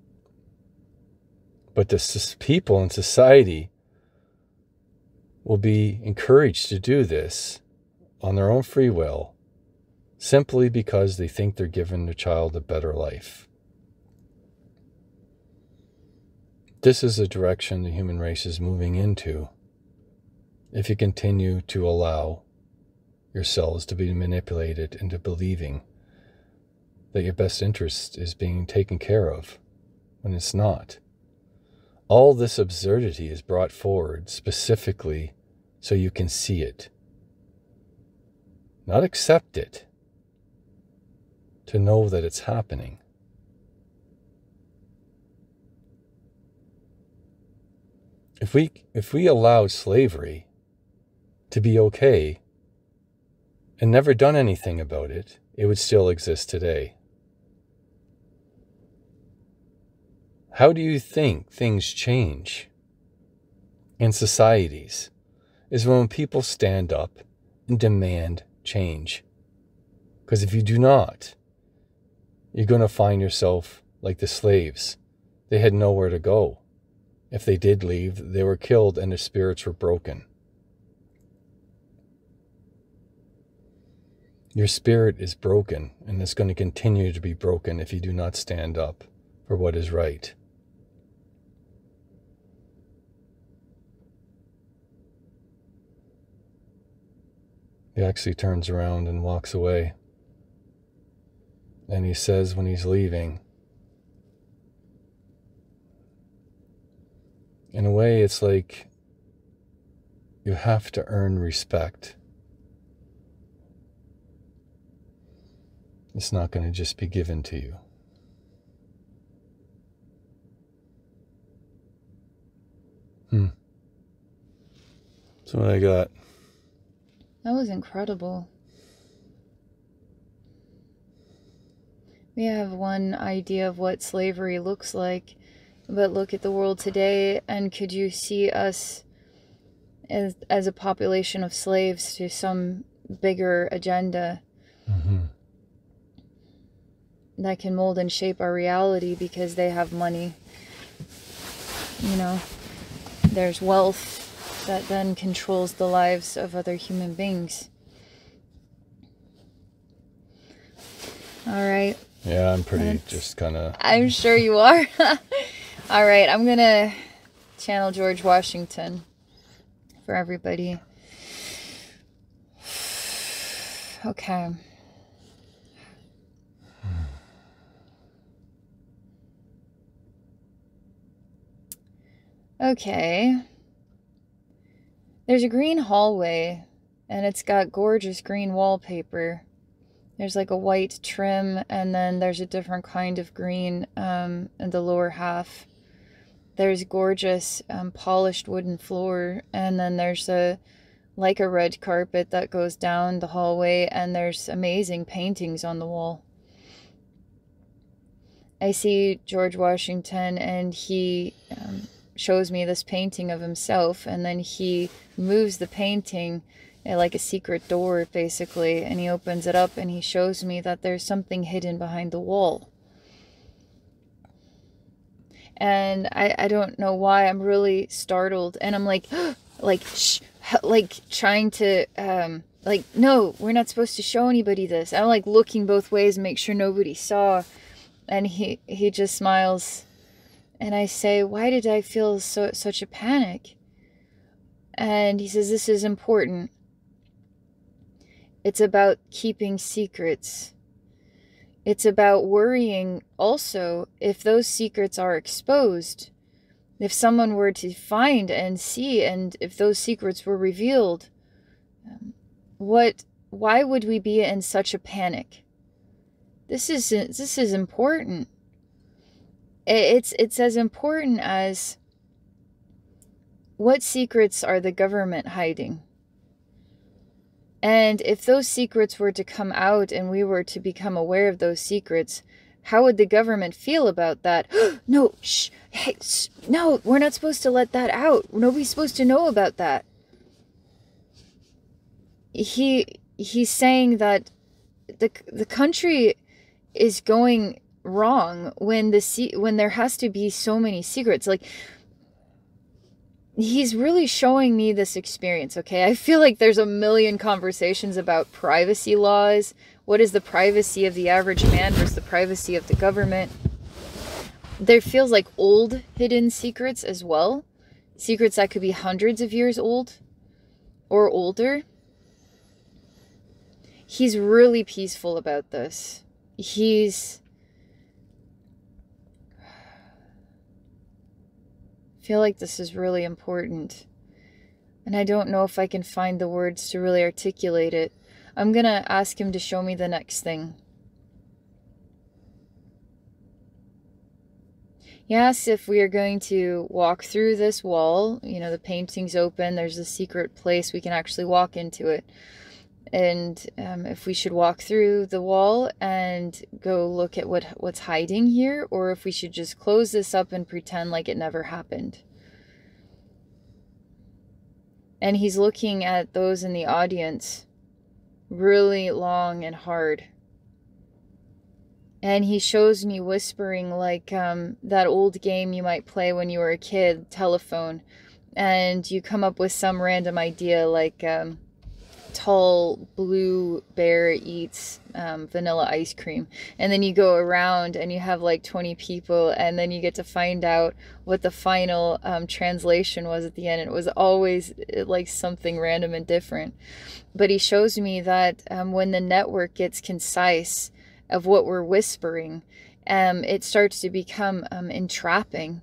But the people in society will be encouraged to do this on their own free will, simply because they think they're giving their child a better life. This is a direction the human race is moving into if you continue to allow yourselves to be manipulated into believing that your best interest is being taken care of when it's not. All this absurdity is brought forward specifically so you can see it, not accept it, to know that it's happening. If we allowed slavery to be okay and never done anything about it, it would still exist today. How do you think things change in societies? Is when people stand up and demand change. Because if you do not, you're going to find yourself like the slaves. They had nowhere to go. If they did leave, they were killed and their spirits were broken. Your spirit is broken, and it's going to continue to be broken if you do not stand up for what is right. He actually turns around and walks away. And he says when he's leaving, in a way, it's like you have to earn respect. It's not going to just be given to you. That's what I got. That was incredible. We have one idea of what slavery looks like, but look at the world today, and could you see us as a population of slaves to some bigger agenda that can mold and shape our reality because they have money? You know, there's wealth that then controls the lives of other human beings. All right. Yeah, I'm pretty just kind of... I'm sure you are. All right, I'm going to channel George Washington for everybody. Okay. Okay. There's a green hallway, and it's got gorgeous green wallpaper. There's like a white trim, and then there's a different kind of green in the lower half. There's gorgeous polished wooden floor, and then there's like a red carpet that goes down the hallway, and there's amazing paintings on the wall. I see George Washington, and he shows me this painting of himself, and then he moves the painting like a secret door, basically, and he opens it up and he shows me that there's something hidden behind the wall. And I don't know why I'm really startled, and I'm like shh, like trying to like, no, we're not supposed to show anybody this. I'm like looking both ways and make sure nobody saw, and he just smiles. And I say, why did I feel such a panic? And he says, this is important. It's about keeping secrets. It's about worrying also if those secrets are exposed. If someone were to find and see, and if those secrets were revealed, why would we be in such a panic? This is important. It's as important as what secrets are the government hiding? And if those secrets were to come out and we were to become aware of those secrets, how would the government feel about that? No, shh, hey, shh, no, we're not supposed to let that out. Nobody's supposed to know about that. He's saying that the country is going wrong when there has to be so many secrets. Like, he's really showing me this experience, okay? I feel like there's a million conversations about privacy laws. What is the privacy of the average man versus the privacy of the government? there feels like old hidden secrets as well. Secrets that could be hundreds of years old or older. He's really peaceful about this. I feel like this is really important. And I don't know if I can find the words to really articulate it. I'm going to ask him to show me the next thing. He asks if we are going to walk through this wall. You know, the painting's open. There's a secret place. We can actually walk into it. And if we should walk through the wall and go look at what's hiding here, or if we should just close this up and pretend like it never happened. And he's looking at those in the audience really long and hard. And he shows me whispering like that old game you might play when you were a kid, telephone, and you come up with some random idea like tall blue bear eats vanilla ice cream, and then you go around and you have like 20 people, and then you get to find out what the final translation was at the end. It was always like something random and different. But he shows me that when the network gets concise of what we're whispering, it starts to become entrapping.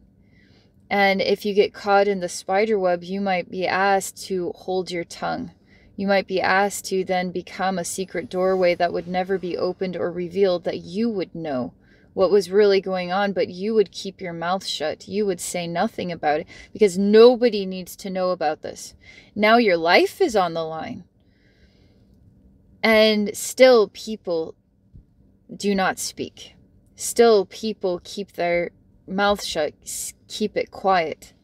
And if you get caught in the spider web, you might be asked to hold your tongue. You might be asked to then become a secret doorway that would never be opened or revealed, that you would know what was really going on, but you would keep your mouth shut. You would say nothing about it because nobody needs to know about this. Now your life is on the line. And still people do not speak. Still people keep their mouth shut, keep it quiet.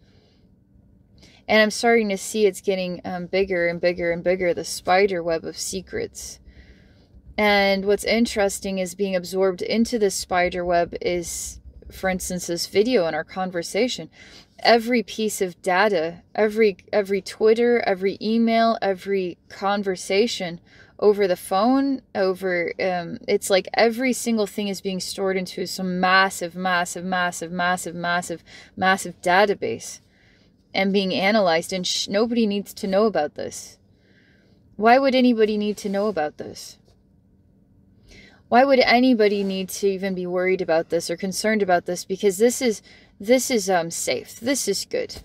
And I'm starting to see it's getting bigger and bigger and bigger, the spider web of secrets. And what's interesting is being absorbed into this spider web is, for instance, this video and our conversation. Every piece of data, every Twitter, every email, every conversation over the phone, it's like every single thing is being stored into some massive database and being analyzed, and nobody needs to know about this. Why would anybody need to know about this? Why would anybody need to even be worried about this or concerned about this? Because this is safe. This is good.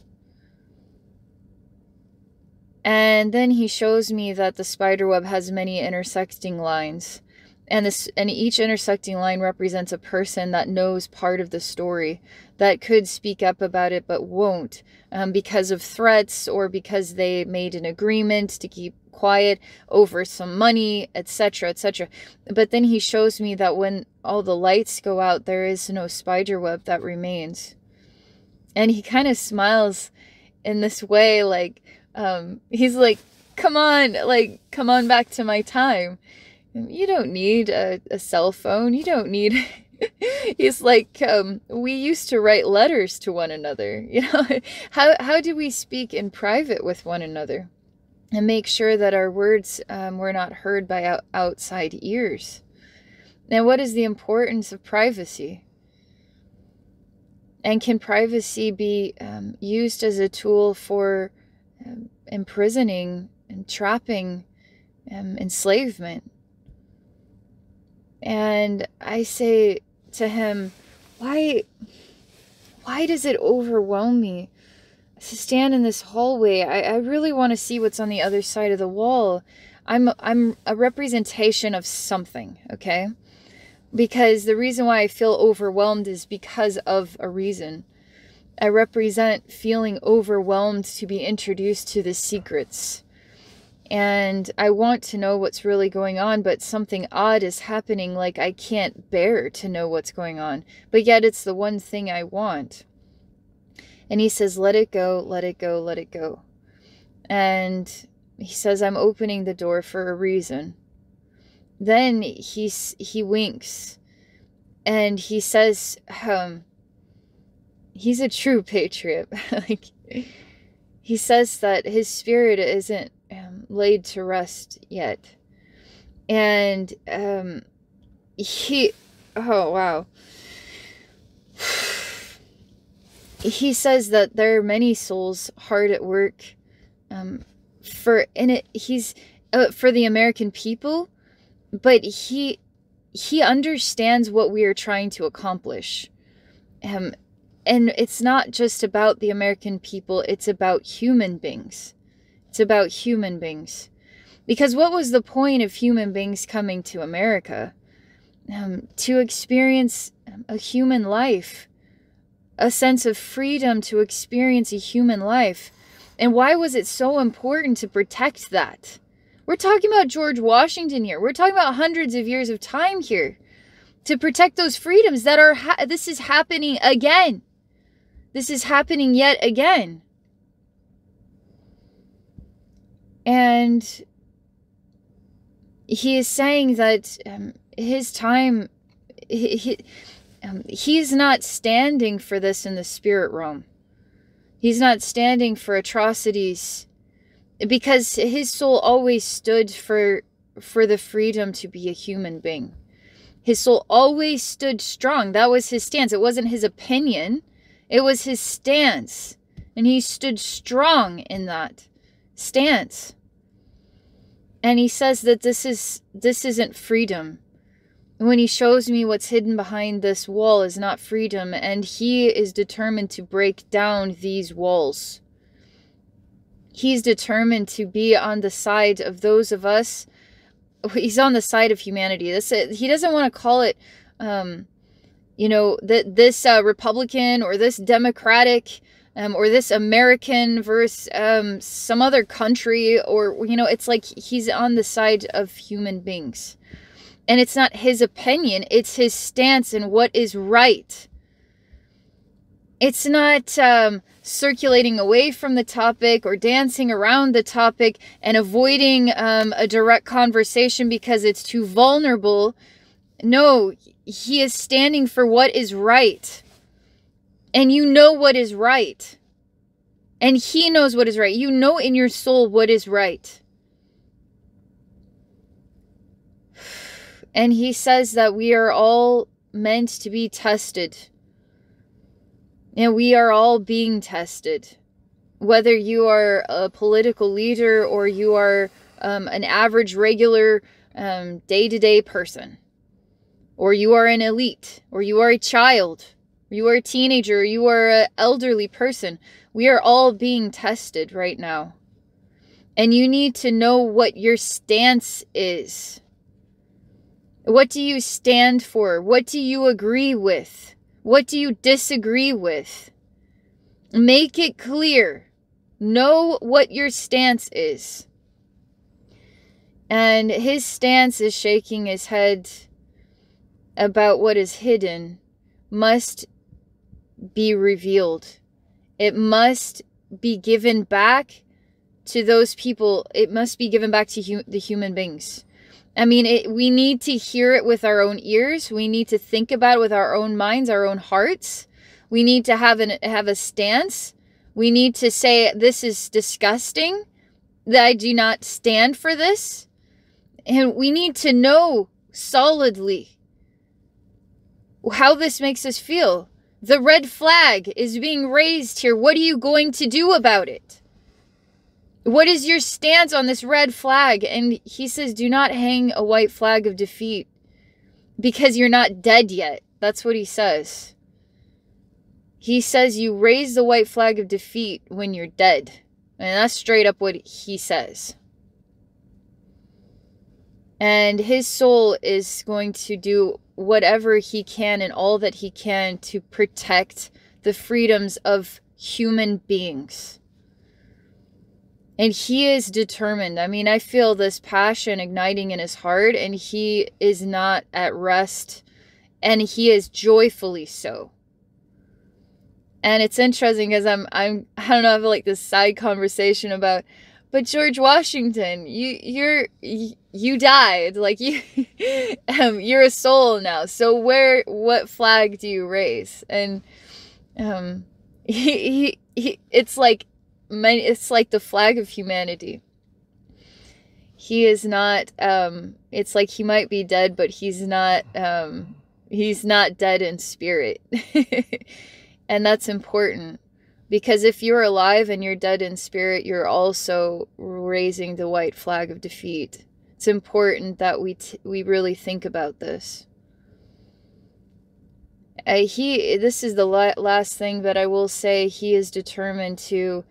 And then he shows me that the spider web has many intersecting lines. And each intersecting line represents a person that knows part of the story, that could speak up about it but won't, because of threats or because they made an agreement to keep quiet over some money, etc., etc. But then he shows me that when all the lights go out, there is no spider web that remains. And he kind of smiles in this way, like he's like, come on back to my time. You don't need a cell phone. You don't need... He's like, we used to write letters to one another. You know, how do we speak in private with one another and make sure that our words were not heard by outside ears? Now, what is the importance of privacy? And can privacy be used as a tool for imprisoning and trapping enslavement? And I say to him, why does it overwhelm me to stand in this hallway? I really want to see what's on the other side of the wall. I'm a representation of something, okay? Because the reason why I feel overwhelmed is because of a reason. I represent feeling overwhelmed to be introduced to the secrets. And I want to know what's really going on, but something odd is happening, like I can't bear to know what's going on. But yet it's the one thing I want. And he says, let it go, let it go, let it go. And he says, I'm opening the door for a reason. Then he winks. And he says, he's a true patriot. Like, he says that his spirit isn't laid to rest yet. And oh wow, he says that there are many souls hard at work for the American people, but he understands what we are trying to accomplish. And it's not just about the American people, it's about human beings. It's about human beings. Because what was the point of human beings coming to America? To experience a human life, a sense of freedom to experience a human life. And why was it so important to protect that? We're talking about George Washington here. We're talking about hundreds of years of time here to protect those freedoms that are, this is happening again. This is happening yet again. And he is saying that his time, he's not standing for this in the spirit realm. He's not standing for atrocities because his soul always stood for the freedom to be a human being. His soul always stood strong. That was his stance. It wasn't his opinion. It was his stance. And he stood strong in that stance. And he says that this isn't freedom. When he shows me what's hidden behind this wall is not freedom, and he is determined to break down these walls. He's determined to be on the side of those of us. He's on the side of humanity. He doesn't want to call it, this Republican or this Democratic or this American versus some other country, or, it's like he's on the side of human beings. And it's not his opinion, it's his stance in what is right. It's not circulating away from the topic or dancing around the topic and avoiding a direct conversation because it's too vulnerable. No, he is standing for what is right. And you know what is right. And he knows what is right. You know in your soul what is right. And he says that we are all meant to be tested. And we are all being tested. Whether you are a political leader or you are an average, regular, day-to-day person. Or you are an elite. Or you are a child. Or you are a teenager. Or you are an elderly person. We are all being tested right now. And you need to know what your stance is. What do you stand for? What do you agree with? What do you disagree with? Make it clear. Know what your stance is. And his stance is shaking his head about what is hidden must be revealed. It must be given back to those people. It must be given back to the human beings. I mean, we need to hear it with our own ears. We need to think about it with our own minds, our own hearts. We need to have a stance. We need to say, this is disgusting, that I do not stand for this. And we need to know solidly how this makes us feel. The red flag is being raised here. What are you going to do about it? What is your stance on this red flag? And he says, do not hang a white flag of defeat because you're not dead yet. That's what he says. He says you raise the white flag of defeat when you're dead. And that's straight up what he says. And his soul is going to do whatever he can and all that he can to protect the freedoms of human beings. And he is determined. I mean, I feel this passion igniting in his heart, and he is not at rest, and he is joyfully so. And it's interesting because I don't know, I have like this side conversation about, but George Washington, you died, like you're a soul now. So what flag do you raise? And it's like the flag of humanity. He is not, it's like he might be dead, but he's not dead in spirit. And that's important, because if you're alive and you're dead in spirit, you're also raising the white flag of defeat. It's important that we really think about this. This is the last thing that I will say. He is determined to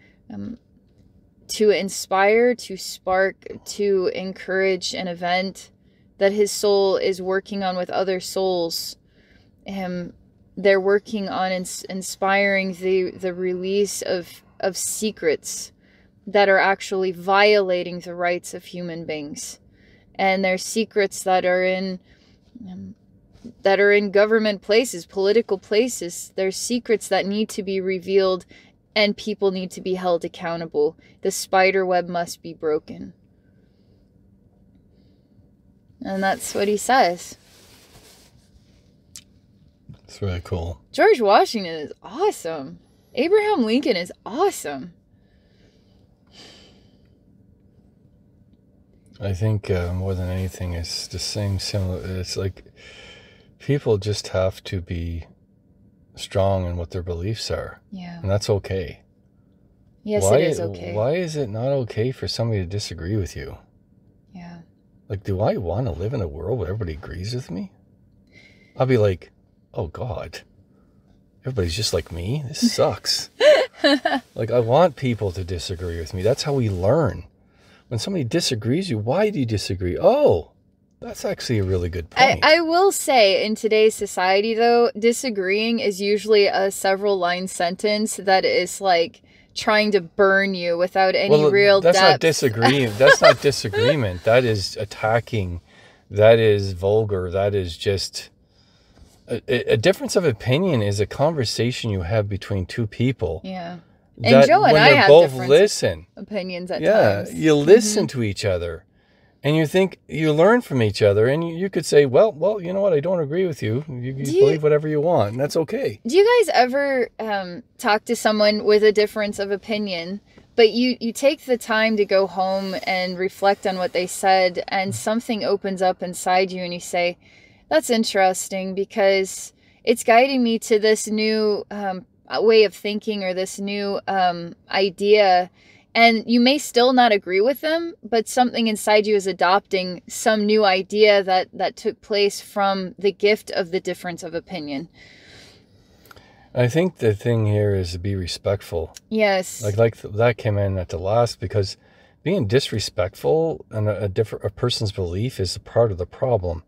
inspire, to spark, to encourage an event that his soul is working on with other souls. They're working on inspiring the release of secrets that are actually violating the rights of human beings. And they're secrets that are in government places, political places. There's secrets that need to be revealed, and people need to be held accountable. The spider web must be broken. And that's what he says. It's really cool. George Washington is awesome. Abraham Lincoln is awesome. I think more than anything, it's the same similar. It's like people just have to be strong in what their beliefs are. Yeah. And that's okay. Yes, it is okay. Why is it not okay for somebody to disagree with you? Yeah. Like, do I want to live in a world where everybody agrees with me? I'll be like, oh God, everybody's just like me? This sucks. Like, I want people to disagree with me. That's how we learn. When somebody disagrees with you, why do you disagree? Oh, that's actually a really good point. I will say, in today's society, though, disagreeing is usually a several line sentence that is like trying to burn you without any real depth. That's not disagreeing. That's not disagreement. That is attacking. That is vulgar. That is just a difference of opinion is a conversation you have between two people. Yeah. And Joe and I have different opinions at times. Yeah, you listen to each other, and you learn from each other, and you could say, well, you know what? I don't agree with you. You believe whatever you want, and that's okay. Do you guys ever talk to someone with a difference of opinion, but you take the time to go home and reflect on what they said, and something opens up inside you, and you say, that's interesting, because it's guiding me to this new way of thinking, or this new idea, and you may still not agree with them, but something inside you is adopting some new idea that took place from the gift of the difference of opinion. I think the thing here is to be respectful. Yes. Like that came in at the last, because being disrespectful and a person's belief is a part of the problem.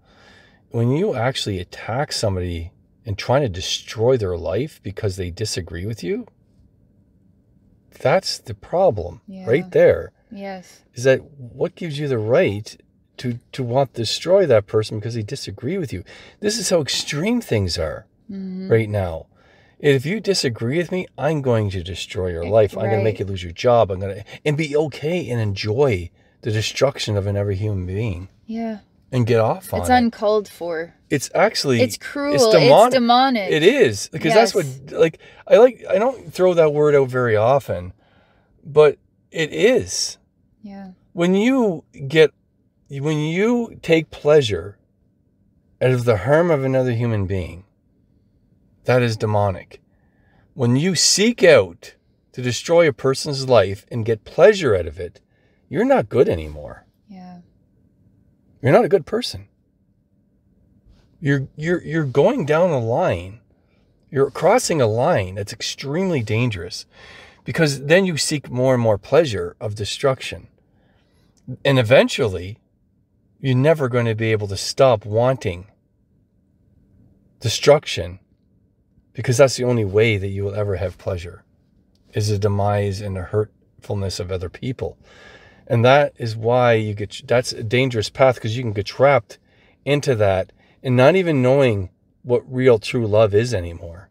When you actually attack somebody and trying to destroy their life because they disagree with you, that's the problem right there. Yes. Is that what gives you the right to want to destroy that person because they disagree with you? This is how extreme things are right now. If you disagree with me, I'm going to destroy your life. I'm going to make you lose your job. And be okay and enjoy the destruction of another human being. Yeah. And get off on it. It's uncalled for. It's actually... It's cruel. It's demonic. It is. Because that's what... I don't throw that word out very often. But it is. Yeah. When you take pleasure out of the harm of another human being, that is demonic. When you seek out to destroy a person's life and get pleasure out of it, you're not good anymore. Yeah. You're not a good person. You're going down a line. You're crossing a line that's extremely dangerous, because then you seek more and more pleasure of destruction. And eventually, you're never going to be able to stop wanting destruction, because that's the only way that you will ever have pleasure, is the demise and the hurtfulness of other people. And that is why that's a dangerous path, because you can get trapped into that and not even knowing what real true love is anymore.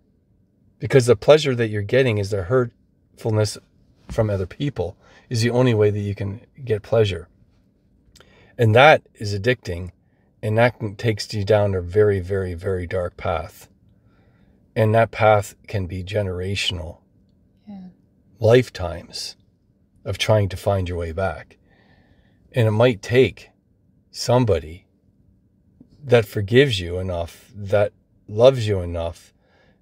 Because the pleasure that you're getting is the hurtfulness from other people is the only way that you can get pleasure. And that is addicting, and that takes you down a very, very, very dark path. And that path can be generational. Yeah. Lifetimes of trying to find your way back. And it might take somebody that forgives you enough, that loves you enough,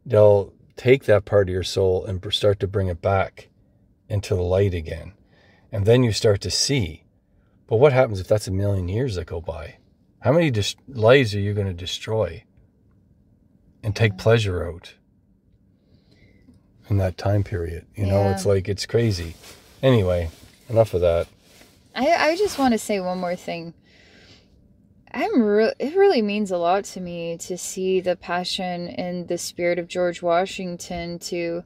they'll take that part of your soul and start to bring it back into the light again. And then you start to see. But what happens if that's 1,000,000 years that go by? How many lives are you going to destroy and take pleasure out in that time period? You know, it's like, it's crazy. Anyway, enough of that. I just want to say one more thing. It really means a lot to me to see the passion and the spirit of George Washington to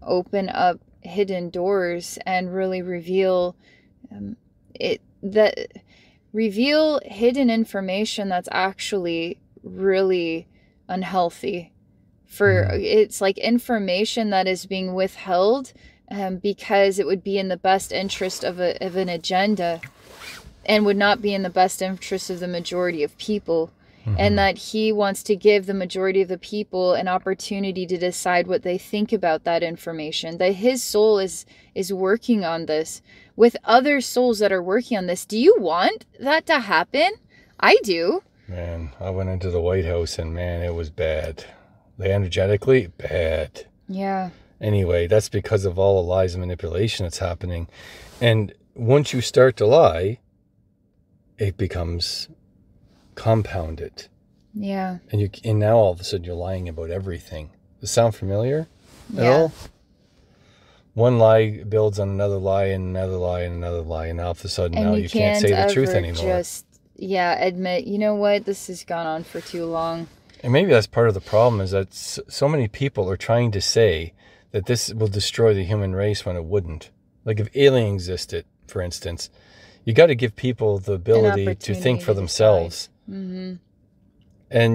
open up hidden doors and really reveal reveal hidden information that's actually really unhealthy. It's like information that is being withheld because it would be in the best interest of an agenda and would not be in the best interest of the majority of people. And that he wants to give the majority of the people an opportunity to decide what they think about that information, that his soul is working on this with other souls that are working on this. Do you want that to happen? I do. Man, I went into the White House and man, it was bad. Energetically, bad. Yeah. Anyway, that's because of all the lies and manipulation that's happening. And once you start to lie, it becomes compounded. Yeah. And now all of a sudden you're lying about everything. Does it sound familiar at all? One lie builds on another lie and another lie and another lie, and all of a sudden now you can't say the truth anymore. Admit, you know what, this has gone on for too long. And maybe that's part of the problem, is that so many people are trying to say that this will destroy the human race when it wouldn't. Like if aliens existed, for instance, you got to give people the ability to think for themselves. And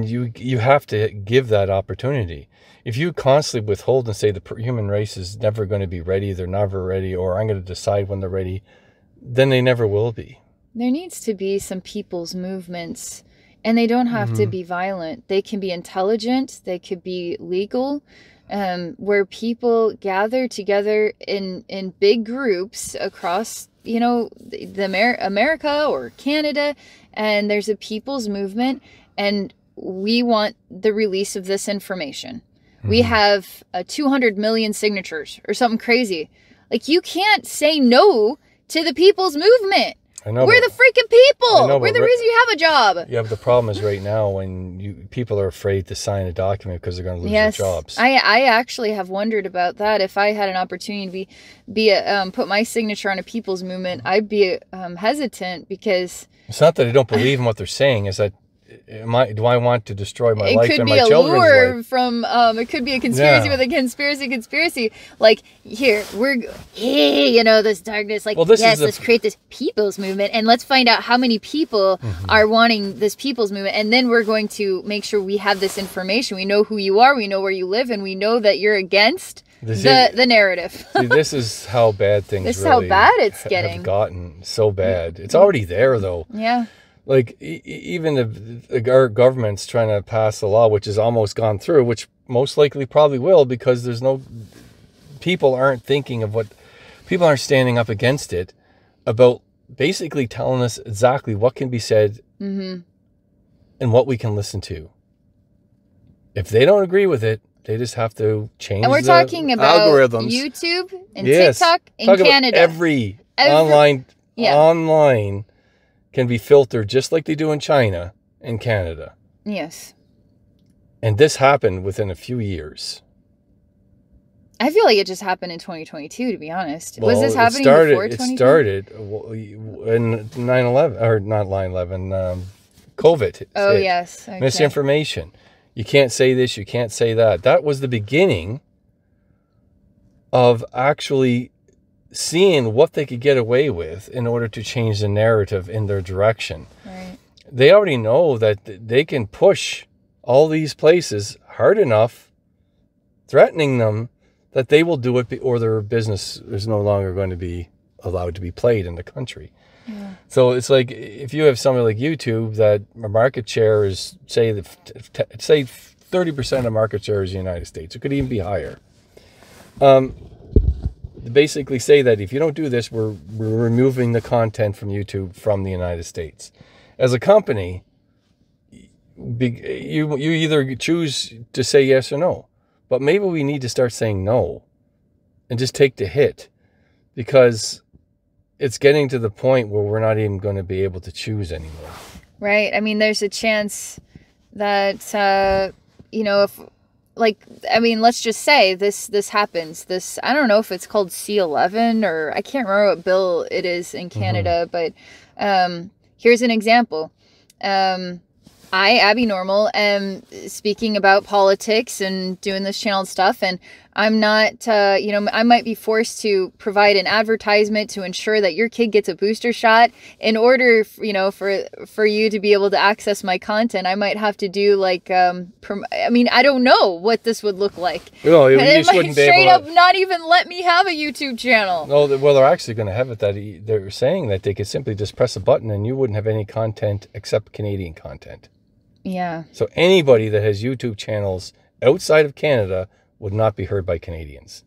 you have to give that opportunity. If you constantly withhold and say the human race is never going to be ready, they're never ready, or I'm going to decide when they're ready, then they never will be. There needs to be some people's movements, and they don't have to be violent. They can be intelligent, they could be legal, where people gather together in big groups across, America or Canada, and there's a people's movement, and we want the release of this information. We have 200 million signatures or something crazy. Like, you can't say no to the people's movement. I know, we're the freaking people. We're the reason you have a job. Yeah, but the problem is right now when people are afraid to sign a document because they're going to lose their jobs. I actually have wondered about that. If I had an opportunity to put my signature on a people's movement, I'd be hesitant, because it's not that I don't believe in what they're saying. Is that do I want to destroy my life and my children's life? It could be a lure from, it could be a conspiracy with a conspiracy. Like, this darkness, like, let's create this people's movement, and let's find out how many people are wanting this people's movement, and then we're going to make sure we have this information. We know who you are, we know where you live, and we know that you're against the narrative. See, this is how bad things this is how bad it's getting. Have gotten so bad. It's already there, though. Yeah. Like, even our government's trying to pass a law, which has almost gone through, which most likely probably will, because people aren't thinking of people aren't standing up against it, about basically telling us exactly what can be said and what we can listen to. If they don't agree with it, they just have to change the algorithms. And we're talking about YouTube and TikTok in Canada. Every online can be filtered just like they do in China and Canada. Yes. And this happened within a few years. I feel like it just happened in 2022, to be honest. Was this happening before 2020? It started in 9/11, or not 9/11, COVID. Oh, yes. Okay. Misinformation. You can't say this, you can't say that. That was the beginning of actually seeing what they could get away with in order to change the narrative in their direction. Right. They already know that they can push all these places hard enough, threatening them that they will do it, or their business is no longer going to be allowed to be played in the country. Yeah. So it's like, if you have something like YouTube, that market share is, say 30% of market share is the United States. It could even be higher. Basically say that if you don't do this, we're removing the content from YouTube from the United States. As a company, you either choose to say yes or no. But maybe we need to start saying no and just take the hit, because it's getting to the point where we're not even going to be able to choose anymore. Right. I mean, there's a chance that, you know, if, like, I mean, let's just say this happens. This, I don't know if it's called C11 or I can't remember what bill it is in Canada, but here's an example. I, Abbey Normal, am speaking about politics and doing this channel stuff, and I'm not, you know, I might be forced to provide an advertisement to ensure that your kid gets a booster shot. In order, you know, for you to be able to access my content, I might have to do like, I mean, I don't know what this would look like. No, you it just might wouldn't be straight able to... up not even let me have a YouTube channel. No, well, they're actually going to have it that they're saying that they could simply just press a button and you wouldn't have any content except Canadian content. Yeah. So anybody that has YouTube channels outside of Canada would not be heard by Canadians.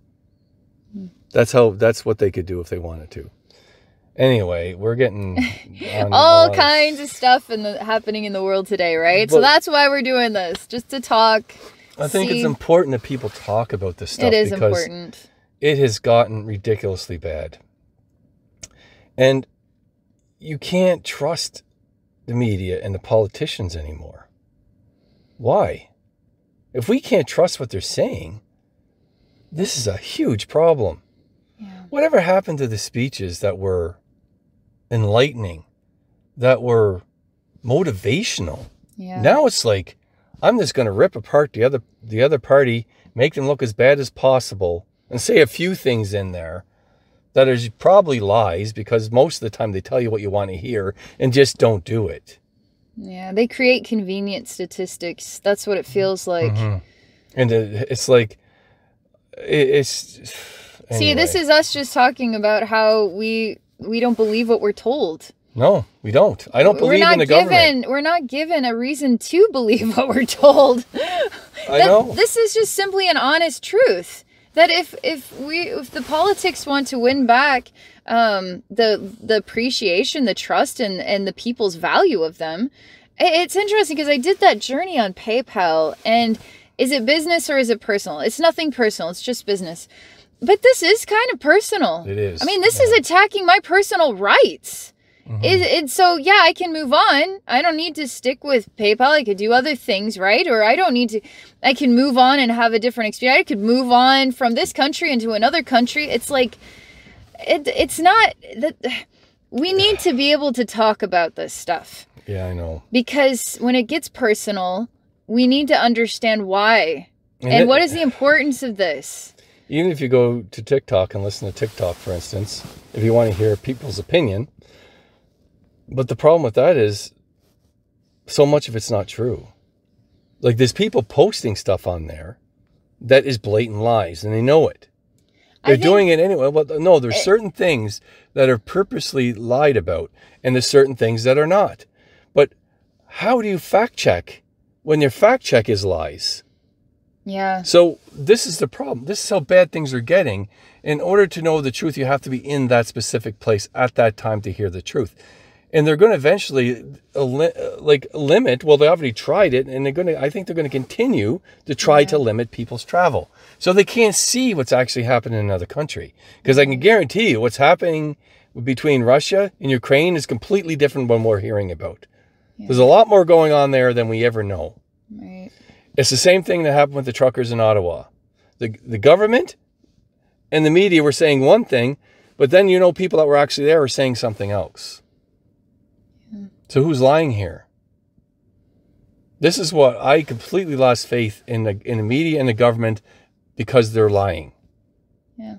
That's what they could do if they wanted to. Anyway, we're getting on all kinds of stuff happening in the world today, right? But, so that's why we're doing this, just to talk. I think it's important that people talk about this stuff. It is important. It has gotten ridiculously bad. And you can't trust the media and the politicians anymore. Why? If we can't trust what they're saying, this is a huge problem. Yeah. Whatever happened to the speeches that were enlightening, that were motivational? Yeah. Now it's like, I'm just going to rip apart the other party, make them look as bad as possible, and say a few things in there that are probably lies, because most of the time they tell you what you want to hear and just don't do it. Yeah, they create convenient statistics. That's what it feels like. Mm-hmm. And it's like, it's... Anyway. See, this is us just talking about how we don't believe what we're told. No, we don't. I don't believe in the government. We're not given a reason to believe what we're told. I know. This is just simply an honest truth. That if the politics want to win back the appreciation, the trust, and the people's value of them, it's interesting because I did that journey on PayPal. And is it business or is it personal? It's nothing personal. It's just business. But this is kind of personal. It is. I mean, this is attacking my personal rights. Mm-hmm. So, yeah, I can move on. I don't need to stick with PayPal. I could do other things, right? Or I don't need to, I can move on and have a different experience. I could move on from this country into another country. It's like, it's not, that we need to be able to talk about this stuff. Yeah, I know. Because when it gets personal, we need to understand why. And what is the importance of this? Even if you go to TikTok and listen to TikTok, for instance, if you want to hear people's opinion. But the problem with that is so much of it's not true. Like, there's people posting stuff on there that is blatant lies, and they know it. They're doing it anyway. Well, no, there's certain things that are purposely lied about, and there's certain things that are not. But how do you fact check when your fact check is lies? Yeah. So this is the problem. This is how bad things are getting. In order to know the truth, you have to be in that specific place at that time to hear the truth. And they're going to eventually limit. Well, they already tried it, and I think they're going to continue to try to limit people's travel. So they can't see what's actually happening in another country. Because I can guarantee you what's happening between Russia and Ukraine is completely different than we're hearing about. Yeah. There's a lot more going on there than we ever know. Right. It's the same thing that happened with the truckers in Ottawa. The government and the media were saying one thing, but then, people that were actually there were saying something else. So who's lying here? This is what I completely lost faith in the media and the government, because they're lying. Yeah.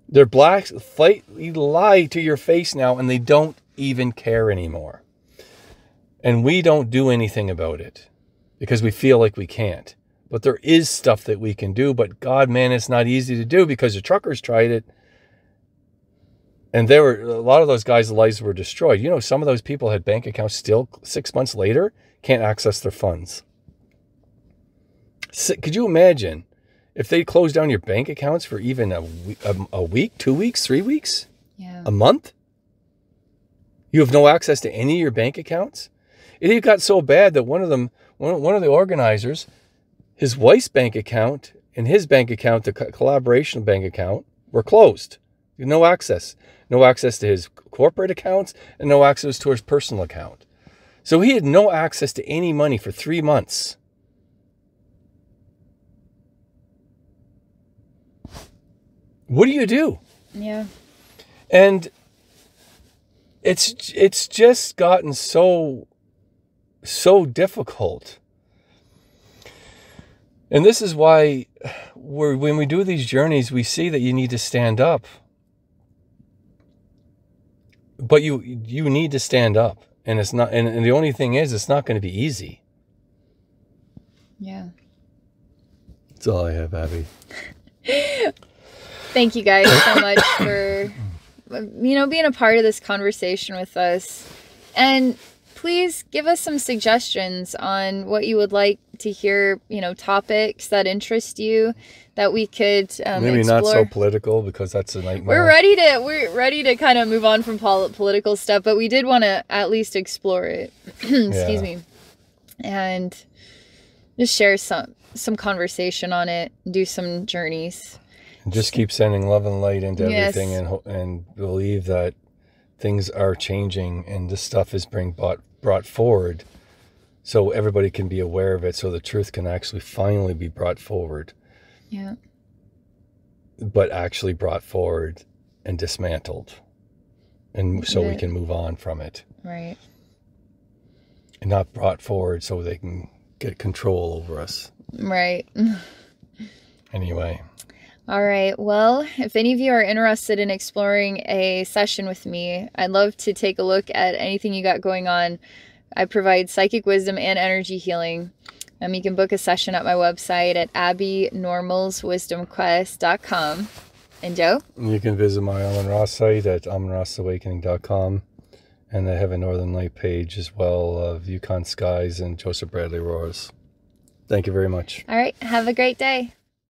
They're flatly lie to your face now, and they don't even care anymore. And we don't do anything about it because we feel like we can't. But there is stuff that we can do. But God, man, it's not easy to do, because the truckers tried it. And a lot of those guys' lives were destroyed. Some of those people had bank accounts still 6 months later, can't access their funds. Could you imagine if they closed down your bank accounts for even a week, 2 weeks, 3 weeks, a month? You have no access to any of your bank accounts? It got so bad that one of the organizers, his wife's bank account in his bank account, the collaboration bank account, were closed. No access. No access to his corporate accounts and no access to his personal account. So he had no access to any money for 3 months. What do you do? Yeah. And it's just gotten so difficult. And this is why when we do these journeys, we see that you need to stand up. But you need to stand up. And it's not, and the only thing is, it's not going to be easy. Yeah. That's all I have, Abbey. Thank you guys so much for, being a part of this conversation with us. And please give us some suggestions on what you would like to hear, topics that interest you that we could maybe explore. Not so political, because that's a nightmare. We're ready to kind of move on from political stuff, but we did want to at least explore it. Excuse me. And just share some conversation on it, do some journeys. And just keep sending love and light into everything, and believe that things are changing and this stuff is being brought forward so everybody can be aware of it, so the truth can actually finally be brought forward. Yeah. But actually brought forward and dismantled. And so we can move on from it. Right. And not brought forward so they can get control over us. Right. Anyway. All right. Well, if any of you are interested in exploring a session with me, I'd love to take a look at anything you got going on. I provide psychic wisdom and energy healing. You can book a session at my website at abbeynormalswisdomquest.com. And Joe? You can visit my Alan Ross site at amanrossawakening.com. And I have a Northern Light page as well of Yukon Skies and Joseph Bradley Roars. Thank you very much. All right. Have a great day.